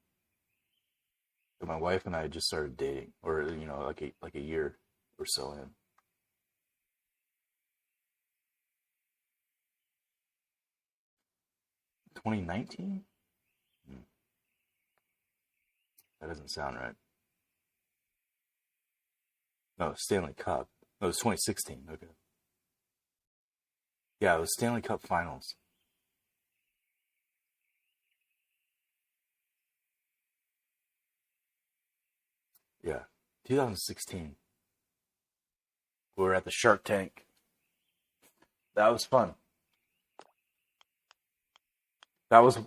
that my wife and I just started dating. Or, like a year or so in. 2019? That doesn't sound right. No, Stanley Cup. No, it was 2016. Okay. Yeah, it was Stanley Cup Finals. Yeah, 2016. We were at the Shark Tank. That was fun. That was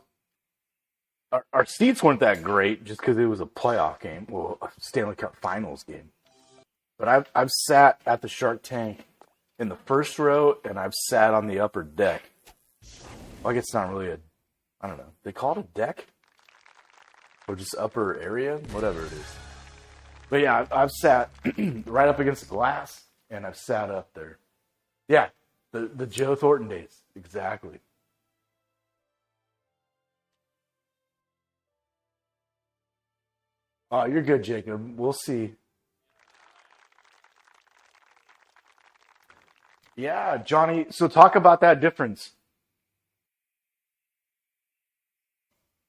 our seats weren't that great just because it was a playoff game, well, a Stanley Cup Finals game. But I've sat at the Shark Tank in the first row, and I've sat on the upper deck. Like it's not really I don't know. They call it a deck, or just upper area, whatever it is. But yeah, I've sat right up against the glass, and I've sat up there. Yeah, the Joe Thornton days, exactly. Oh, you're good, Jacob. We'll see. Yeah, Johnny. So talk about that difference,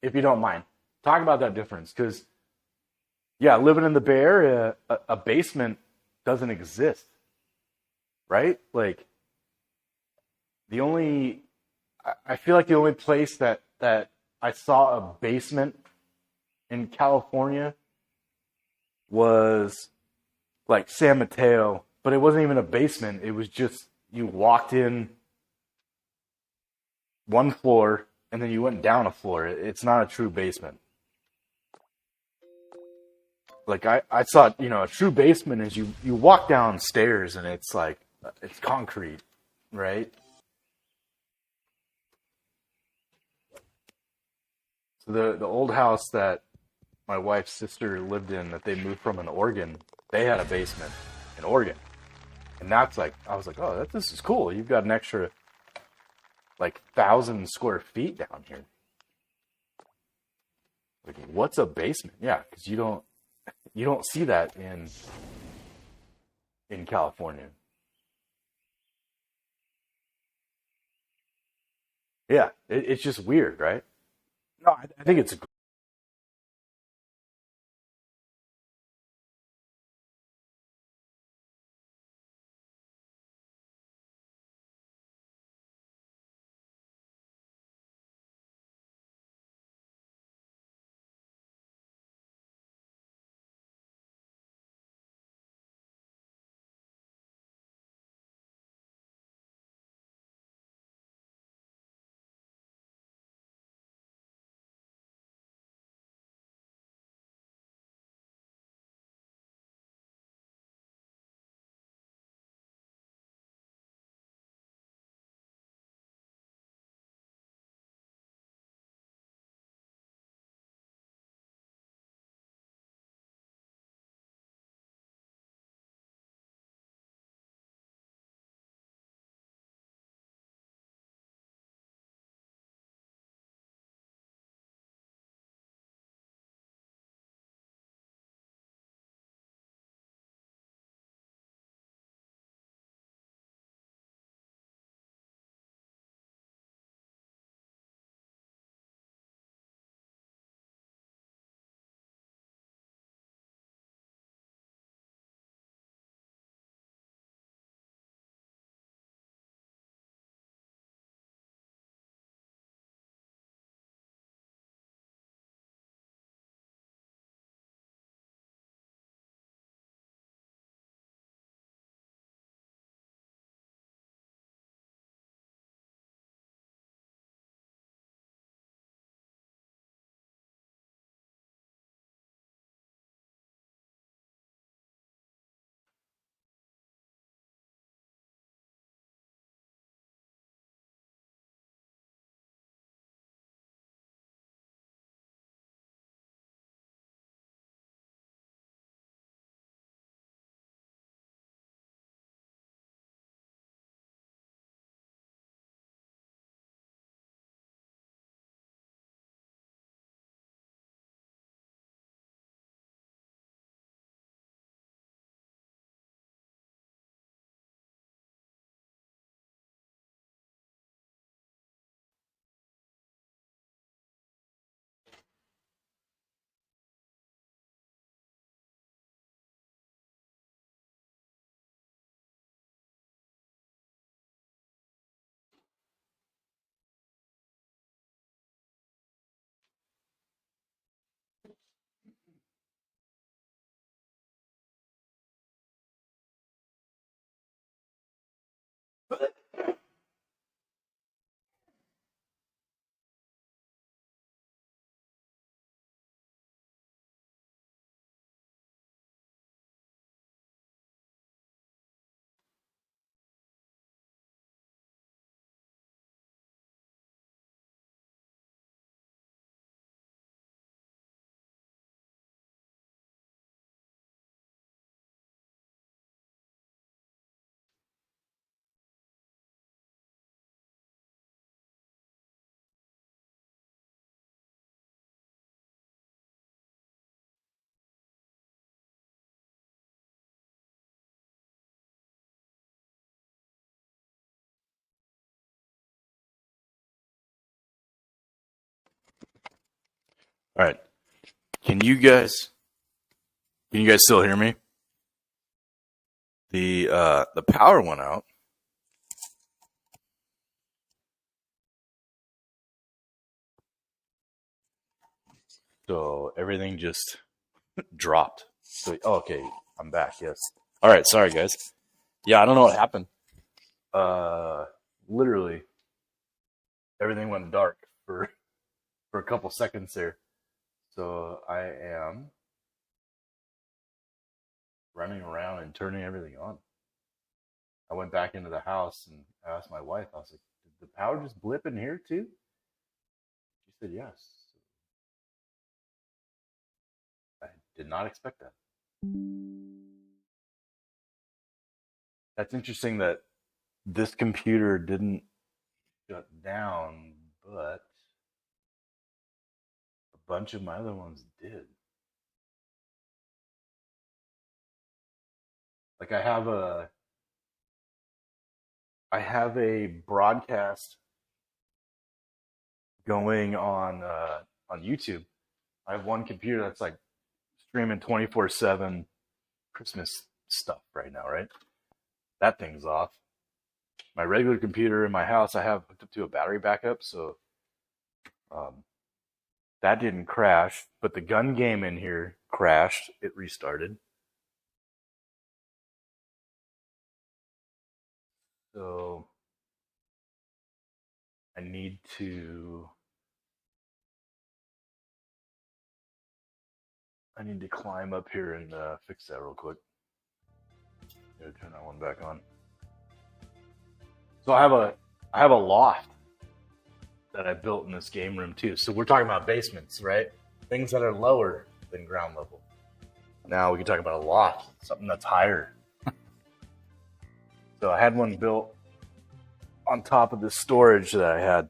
if you don't mind. Talk about that difference, because yeah, living in the Bay Area, a basement doesn't exist, right? Like the only, I feel like the only place that I saw a basement in California was like San Mateo, but it wasn't even a basement. It was just you walked in one floor and then you went down a floor. It's not a true basement. Like I saw, a true basement is you walk downstairs and it's like it's concrete, right? So the old house that my wife's sister lived in that they moved from in Oregon, they had a basement in Oregon. And that's like, I was like, oh, this is cool. You've got an extra like 1,000 square feet down here. Like, what's a basement? Yeah, because you don't see that in California. Yeah, it's just weird, right? No, I think it's All right. Can you guys still hear me? The power went out. So everything just dropped. So okay, I'm back. Yes. All right. Sorry, guys. Yeah, I don't know what happened. Literally, everything went dark for a couple seconds there. So I am running around and turning everything on. I went back into the house and I asked my wife. I was like, "Did the power just blip in here too?" She said, "Yes." I did not expect that. That's interesting that this computer didn't shut down, but a bunch of my other ones did. Like I have a broadcast going on YouTube. I have one computer that's like streaming 24/7 Christmas stuff right now, right? That thing's off. My regular computer in my house, I have hooked up to a battery backup, so that didn't crash. But the gun game in here crashed. It restarted. So I need to climb up here and fix that real quick. Gotta turn that one back on. So I have a loft that I built in this game room too. So we're talking about basements, right? Things that are lower than ground level. Now we can talk about a loft, something that's higher. So I had one built on top of the storage that I had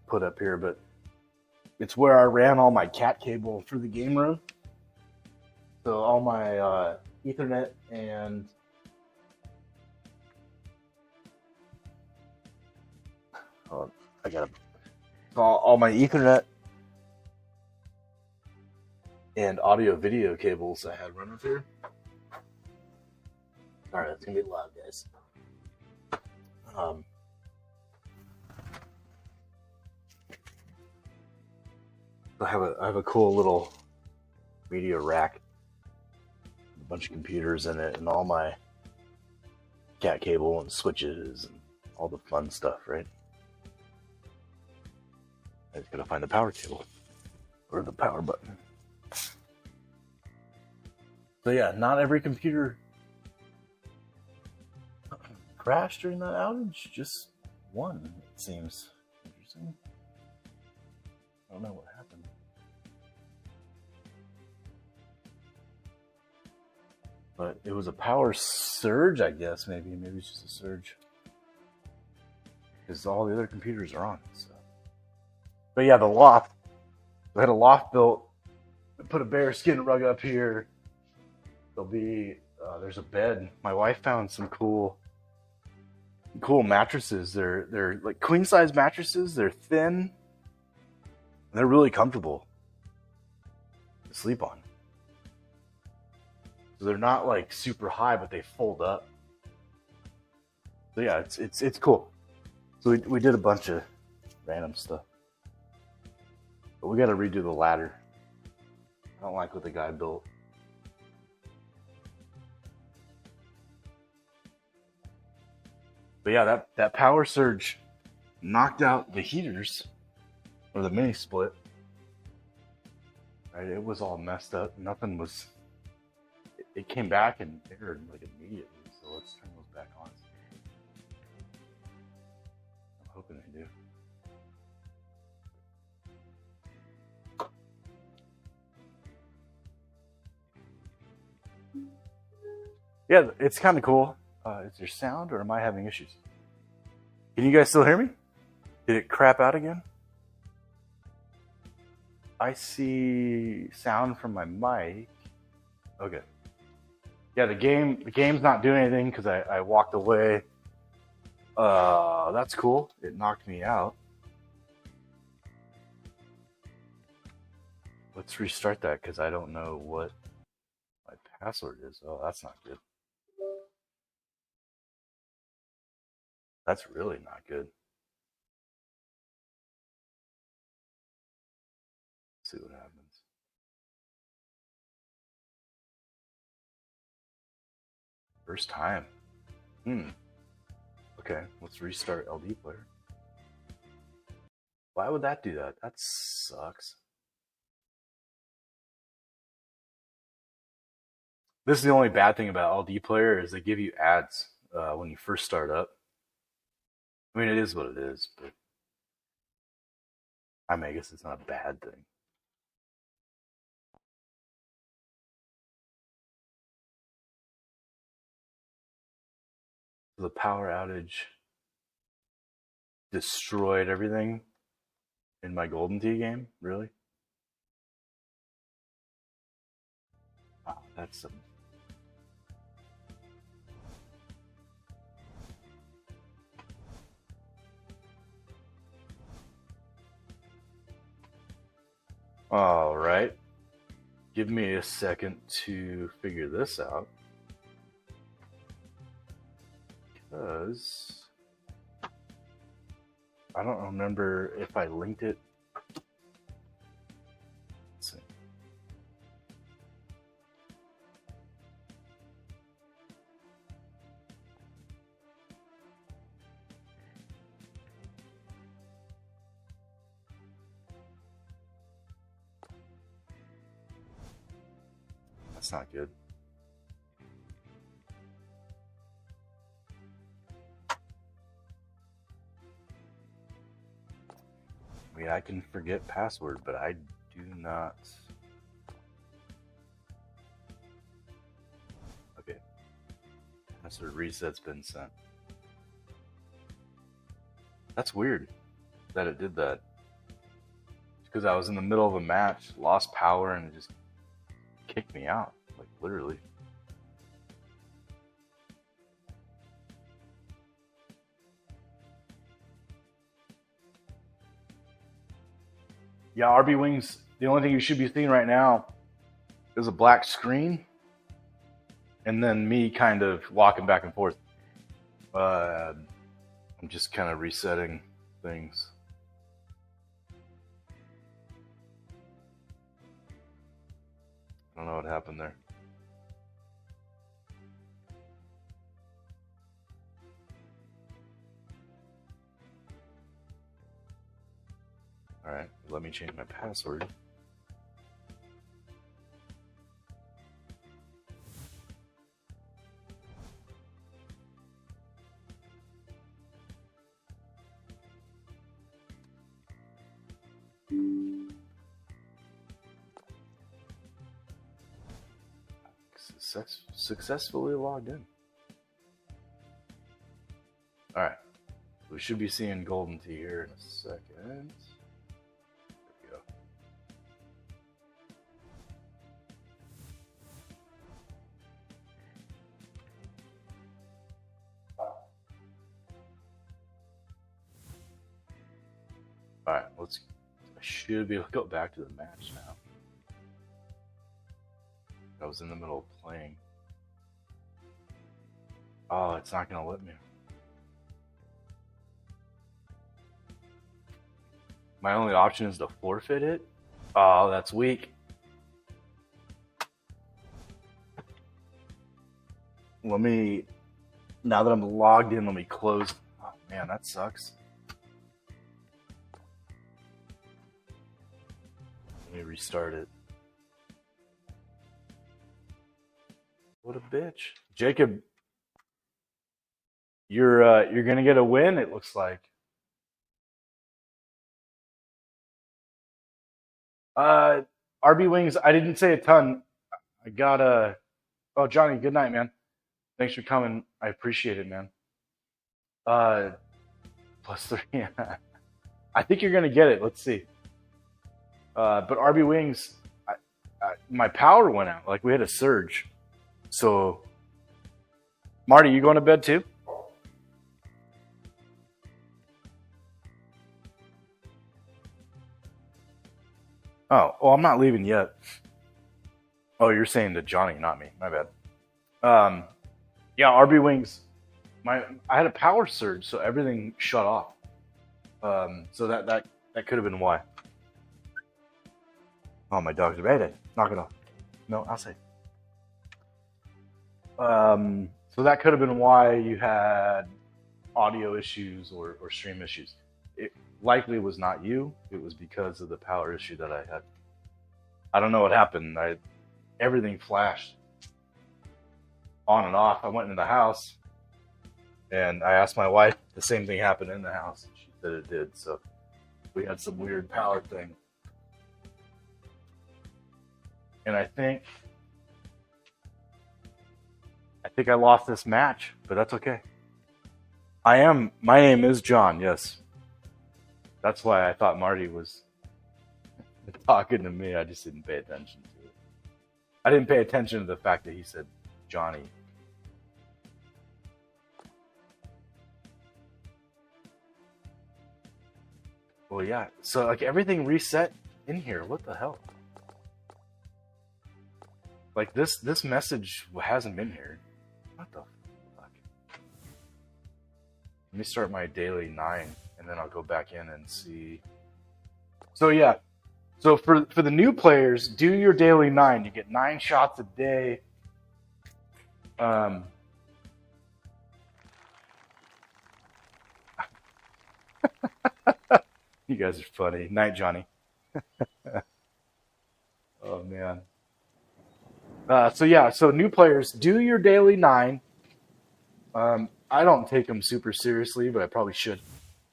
put up here, but it's where I ran all my cat cable for the game room. So all my Ethernet and all my Ethernet and audio video cables I had running through. Sorry, that's gonna be loud, guys. I have a cool little media rack, a bunch of computers in it, and all my cat cable and switches and all the fun stuff, right? I just gotta find the power cable or the power button. So yeah, not every computer crashed during that outage. Just one, it seems. Interesting. I don't know what happened. But it was a power surge, I guess. Maybe it's just a surge. Because all the other computers are on. So. But yeah, the loft. I had a loft built. I put a bear skin rug up here. There'll be there's a bed. My wife found some cool mattresses. They're like queen size mattresses. They're thin. And they're really comfortable to sleep on. So they're not like super high, but they fold up. So yeah, it's cool. So we did a bunch of random stuff. But we got to redo the ladder. I don't like what the guy built. But yeah, that power surge knocked out the heaters, or the mini split. Right, it was all messed up. Nothing was. It came back and aired like immediately. So let's turn those back on. I'm hoping they do. Yeah, it's kind of cool. Is there sound, or am I having issues? Can you guys still hear me? Did it crap out again? I see sound from my mic. Okay. Yeah, the game's not doing anything because I walked away. That's cool. It knocked me out. Let's restart that because I don't know what my password is. Oh, that's not good. That's really not good. Let's see what happens. First time. Okay, let's restart LD player. Why would that do that? That sucks. This is the only bad thing about LD player is they give you ads when you first start up. I mean, it is what it is, but I mean, I guess it's not a bad thing. The power outage destroyed everything in my Golden Tee game? Really? Wow, that's some... All right. Give me a second to figure this out. Because I don't remember if I linked it. Let's see. That's not good. I mean, I can forget password, but I do not. Okay. Password reset's been sent. That's weird that it did that. Because I was in the middle of a match, lost power, and it just kicked me out. Like, literally. Yeah, RB Wings, the only thing you should be seeing right now is a black screen and then me kind of walking back and forth. I'm just kind of resetting things. I don't know what happened there. Alright, let me change my password. Successfully logged in. Alright, we should be seeing Golden Tee here in a second. Alright, I should be able to go back to the match now. I was in the middle of playing. Oh, it's not gonna let me. My only option is to forfeit it? Oh, that's weak. Let me, now that I'm logged in, let me close. Oh man, that sucks. Let me restart it. What a bitch. Jacob, you're gonna get a win, it looks like. RB Wings, I didn't say a ton. I got oh Johnny, good night, man. Thanks for coming. I appreciate it, man. +3. Yeah. I think you're gonna get it. Let's see. But RB Wings, my power went out. Like we had a surge. So, Marty, you going to bed too? Oh, well, I'm not leaving yet. Oh, you're saying to Johnny, not me. My bad. Yeah, RB Wings. I had a power surge, so everything shut off. So that could have been why. Oh, my dog's ready. Knock it off. No, I'll say. So that could have been why you had audio issues or stream issues. It likely was not you. It was because of the power issue that I had. I don't know what happened. Everything flashed on and off. I went into the house and I asked my wife if the same thing happened in the house. She said it did. So we had some weird power thing. And I think I lost this match, but that's okay. My name is John, yes. That's why I thought Marty was talking to me. I just didn't pay attention to it. I didn't pay attention to the fact that he said Johnny. Well, yeah. So, like, everything reset in here. What the hell? Like, this message hasn't been here. What the fuck? Let me start my daily 9, and then I'll go back in and see. So, yeah. So, for the new players, do your daily 9. You get 9 shots a day. You guys are funny. Night, Johnny. Oh, man. So new players, do your daily 9. I don't take them super seriously, but I probably should.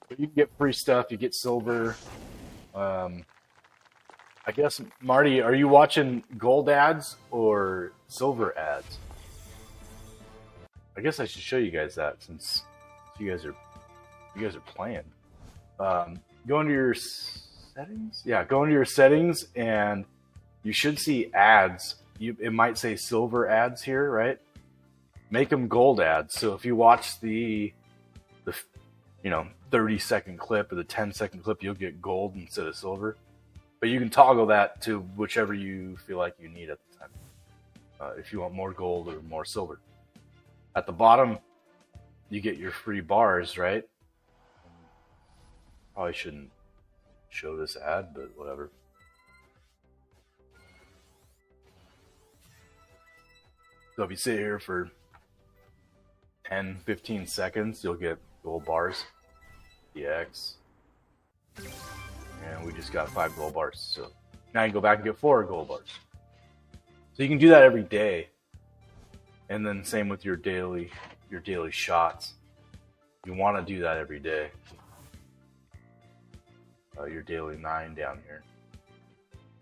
But you can get free stuff. You get silver. I guess, Marty, are you watching gold ads or silver ads? I guess I should show you guys that since you guys are playing. Go into your settings. Yeah, go into your settings, and you should see ads. It might say silver ads here, right? Make them gold ads. So if you watch the 30-second clip or the 10-second clip, you'll get gold instead of silver. But you can toggle that to whichever you feel like you need at the time. If you want more gold or more silver. At the bottom, you get your free bars, right? Probably shouldn't show this ad, but whatever. So if you sit here for 10, 15 seconds, you'll get gold bars, EX. And we just got 5 gold bars. So now you can go back and get 4 gold bars. So you can do that every day. And then same with your daily shots. You want to do that every day. Your daily 9 down here.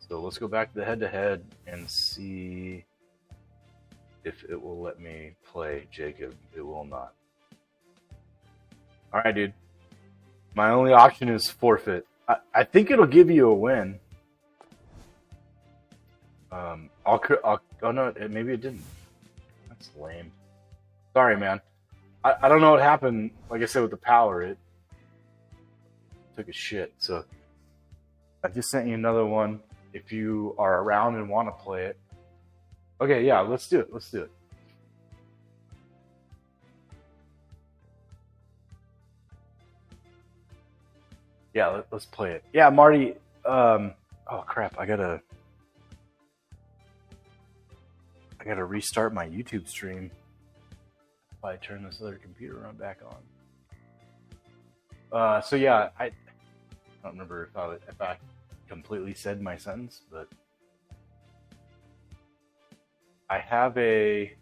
So let's go back to the head-to-head and see if it will let me play Jacob. It will not. Alright, dude. My only option is forfeit. I think it'll give you a win. Oh no, maybe it didn't. That's lame. Sorry, man. I don't know what happened. Like I said, with the power, it took a shit. So I just sent you another one. If you are around and want to play it. Okay, yeah, let's do it. Let's do it. Yeah, let's play it. Yeah, Marty. Oh crap! I gotta restart my YouTube stream. If I turn this other computer on back on. So yeah, I don't remember if I completely said my sentence, but I have a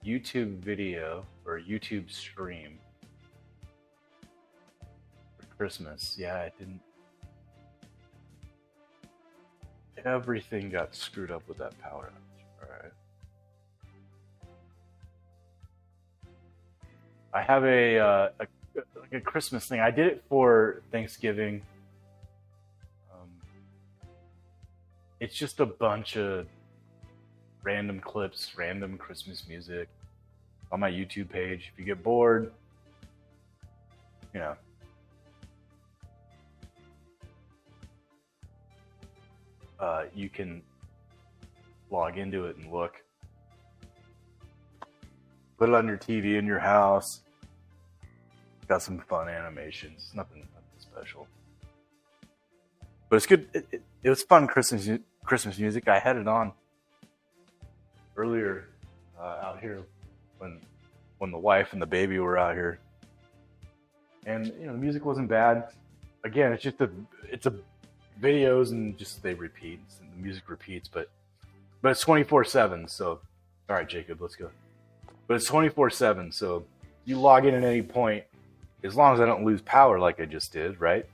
YouTube video or YouTube stream for Christmas. Yeah, I didn't. Everything got screwed up with that power outage. Alright. I have a Christmas thing. I did it for Thanksgiving. It's just a bunch of random clips, random Christmas music on my YouTube page. If you get bored, you can log into it and look. Put it on your TV in your house. Got some fun animations. Nothing special. But it's good. It was fun Christmas music. I had it on earlier out here when the wife and the baby were out here. And the music wasn't bad. Again, it's just it's a videos and just they repeat. And the music repeats, but it's 24/7. So, all right, Jacob, let's go. But it's 24/7. So you log in at any point, as long as I don't lose power like I just did, right?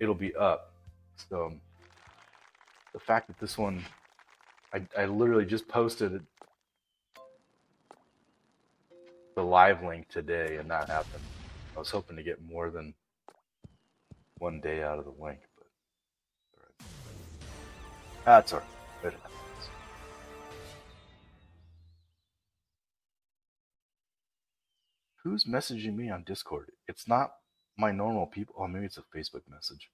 It'll be up. So the fact that this one, I literally just posted the live link today, and that happened. I was hoping to get more than one day out of the link, but all right. That's all right. It happens. Who's messaging me on Discord? It's not my normal people. Oh, maybe it's a Facebook message.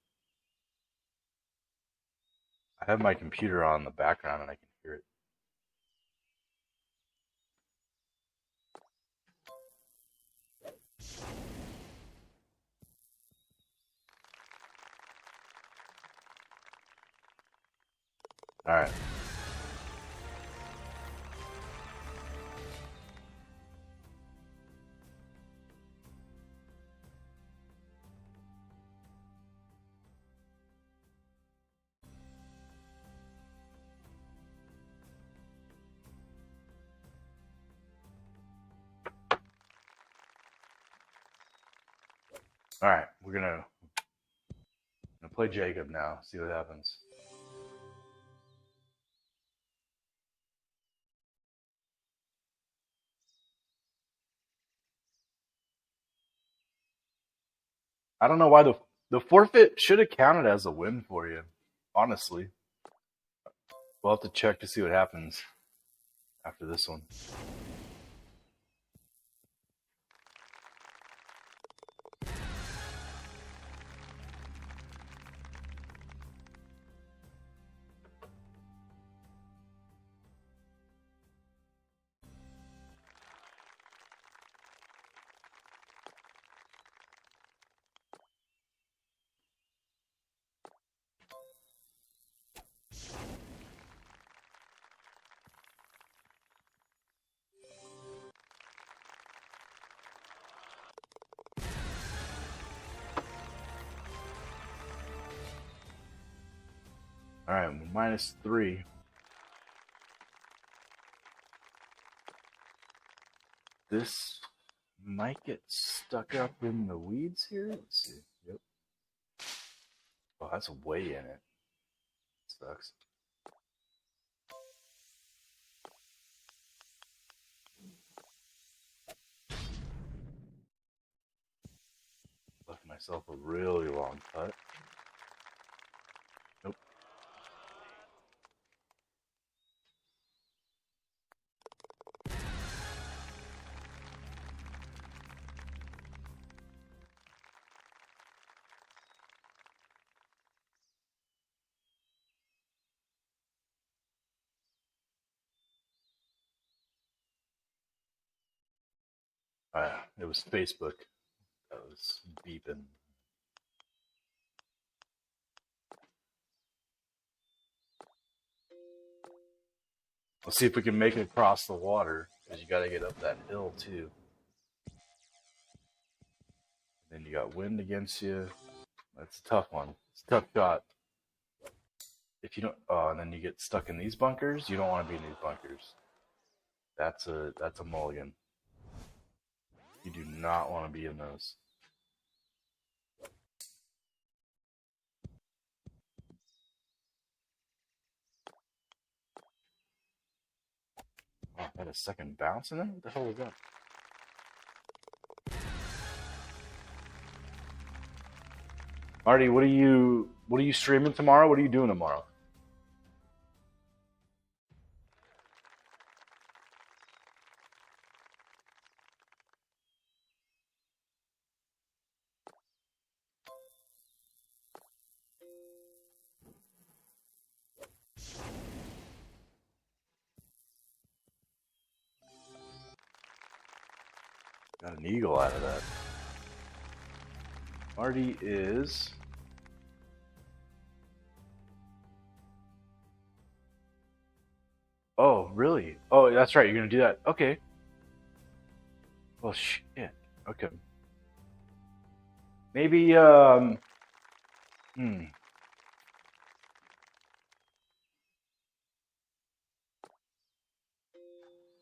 I have my computer on in the background and I can hear it. All right. All right, we're gonna play Jacob now. See what happens. I don't know why the forfeit should have counted as a win for you. Honestly, we'll have to check to see what happens after this one. All right, we're -3. This might get stuck up in the weeds here. Let's see. Yep. Oh, that's way in it. Sucks. Left myself a really long putt. Nope. It was Facebook that was beeping. Let's see if we can make it across the water, because you got to get up that hill too. Then you got wind against you. That's a tough one. It's a tough shot. If you don't, and then you get stuck in these bunkers. You don't want to be in these bunkers. That's a mulligan. You do not want to be in those. Oh, I had a second bounce in there? What the hell was that? Marty, what are you streaming tomorrow? What are you doing tomorrow? Got an eagle out of that. Marty is... Oh, really? Oh, that's right. You're going to do that. Okay. Well, shit. Okay. Maybe, I'm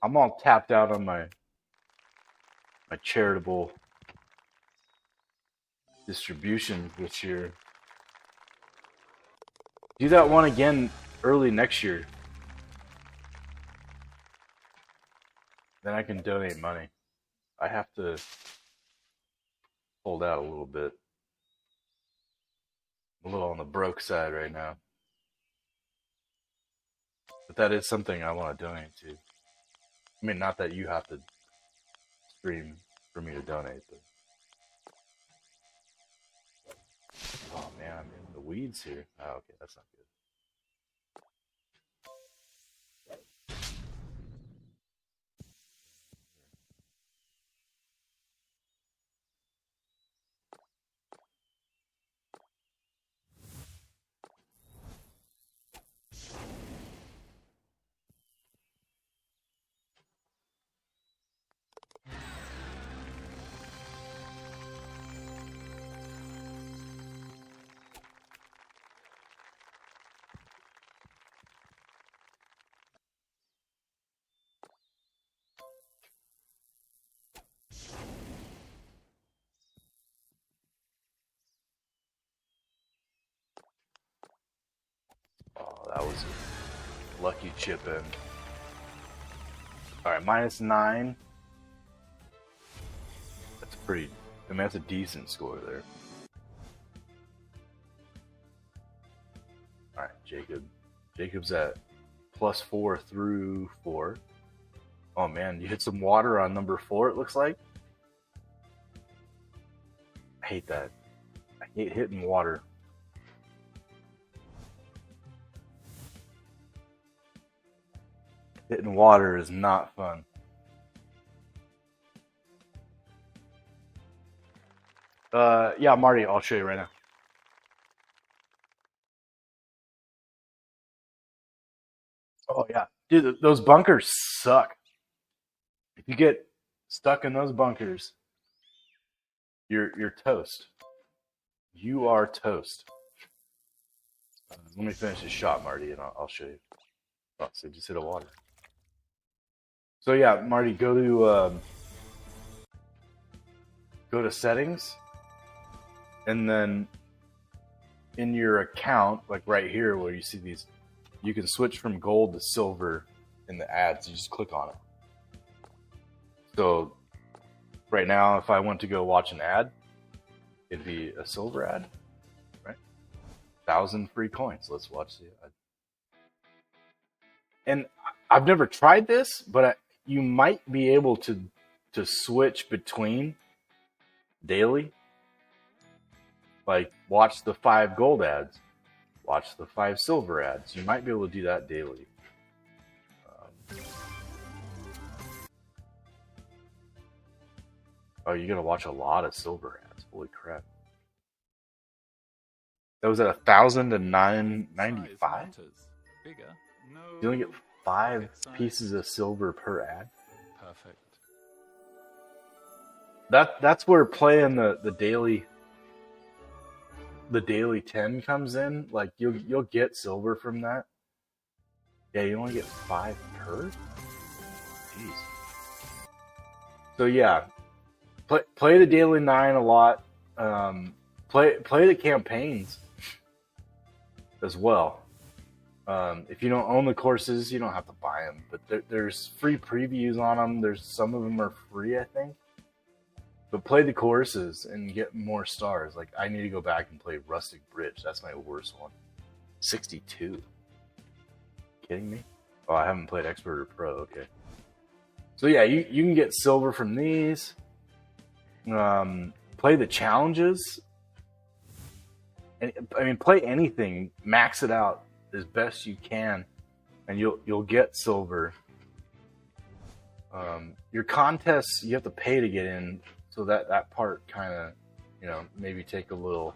all tapped out on my charitable distribution this year. Do that one again early next year. Then I can donate money. I have to hold out a little bit. I'm a little on the broke side right now. But that is something I want to donate to. I mean, not that you have to stream for me to donate, but... Oh man, I'm in the weeds here. Oh, okay, that's not good. Oh, that was a lucky chip in. Alright, -9. That's pretty... I mean, that's a decent score there. Alright, Jacob. Jacob's at +4 through 4. Oh man, you hit some water on number 4, it looks like. I hate that. I hate hitting water. Hitting water is not fun. Yeah, Marty, I'll show you right now. Oh yeah, dude, those bunkers suck. If you get stuck in those bunkers, you're toast. You are toast. Let me finish this shot, Marty, and I'll show you. Oh, so just hit a water. So yeah, Marty, go to settings, and then in your account, like right here where you see these, you can switch from gold to silver in the ads. You just click on it. So right now, if I went to go watch an ad, it'd be a silver ad, right? 1,000 free coins. Let's watch the ad. And I've never tried this, but you might be able to switch between daily. Like, watch the 5 gold ads, watch the 5 silver ads. You might be able to do that daily. Oh, you're gonna watch a lot of silver ads. Holy crap! That was at 1,000 to 995. You only get 5 pieces of silver per ad. Perfect. That's where playing the daily 10 comes in. Like you'll get silver from that. Yeah, you only get 5 per. Jeez. So yeah, play the daily 9 a lot. Play the campaigns as well. If you don't own the courses, you don't have to buy them. But there's free previews on them. There's some of them are free, I think. But play the courses and get more stars. Like, I need to go back and play Rustic Bridge. That's my worst one. 62. Kidding me? Oh, I haven't played Expert or Pro. Okay. So yeah, you can get silver from these. Play the challenges. And I mean, play anything. Max it out as best you can, and you'll get silver. Your contests, you have to pay to get in, so that part kind of, maybe take a little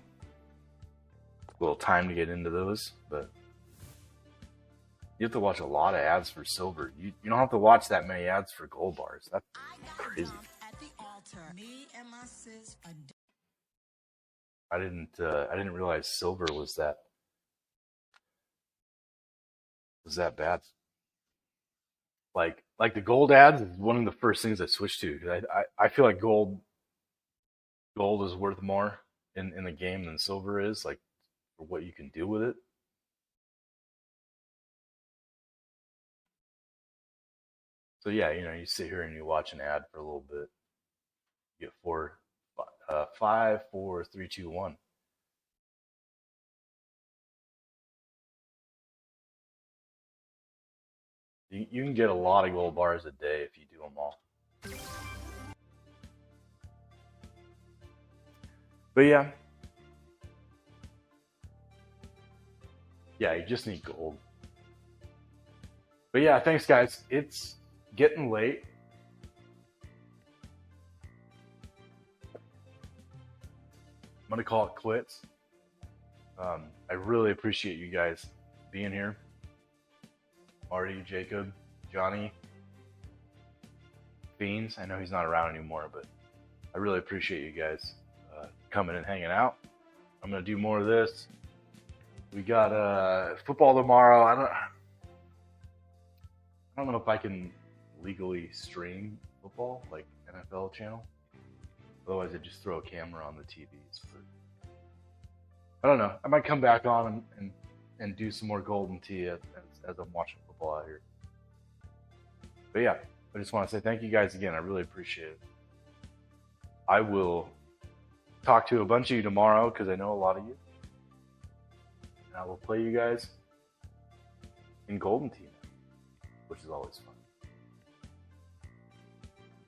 time to get into those, but you have to watch a lot of ads for silver. You don't have to watch that many ads for gold bars. That's crazy. I didn't realize silver was that bad. Like the gold ads is one of the first things I switched to, because I feel like gold is worth more in the game than silver is, like, for what you can do with it. So yeah, you sit here and you watch an ad for a little bit. You get 5, 4, 3, 2, 1. You can get a lot of gold bars a day if you do them all. But yeah, you just need gold. But yeah, thanks guys. It's getting late. I'm gonna call it quits. I really appreciate you guys being here. Marty, Jacob, Johnny, Fiends. I know he's not around anymore, but I really appreciate you guys coming and hanging out. I'm gonna do more of this. We got football tomorrow. I don't know if I can legally stream football like NFL channel. Otherwise, I'd just throw a camera on the TVs. But I don't know. I might come back on and do some more Golden Tee as I'm watching football out here. But yeah, I just want to say thank you guys again. I really appreciate it. I will talk to a bunch of you tomorrow, because I know a lot of you. And I will play you guys in Golden Tee, which is always fun.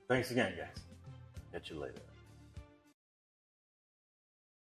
Thanks again, guys. Catch you later.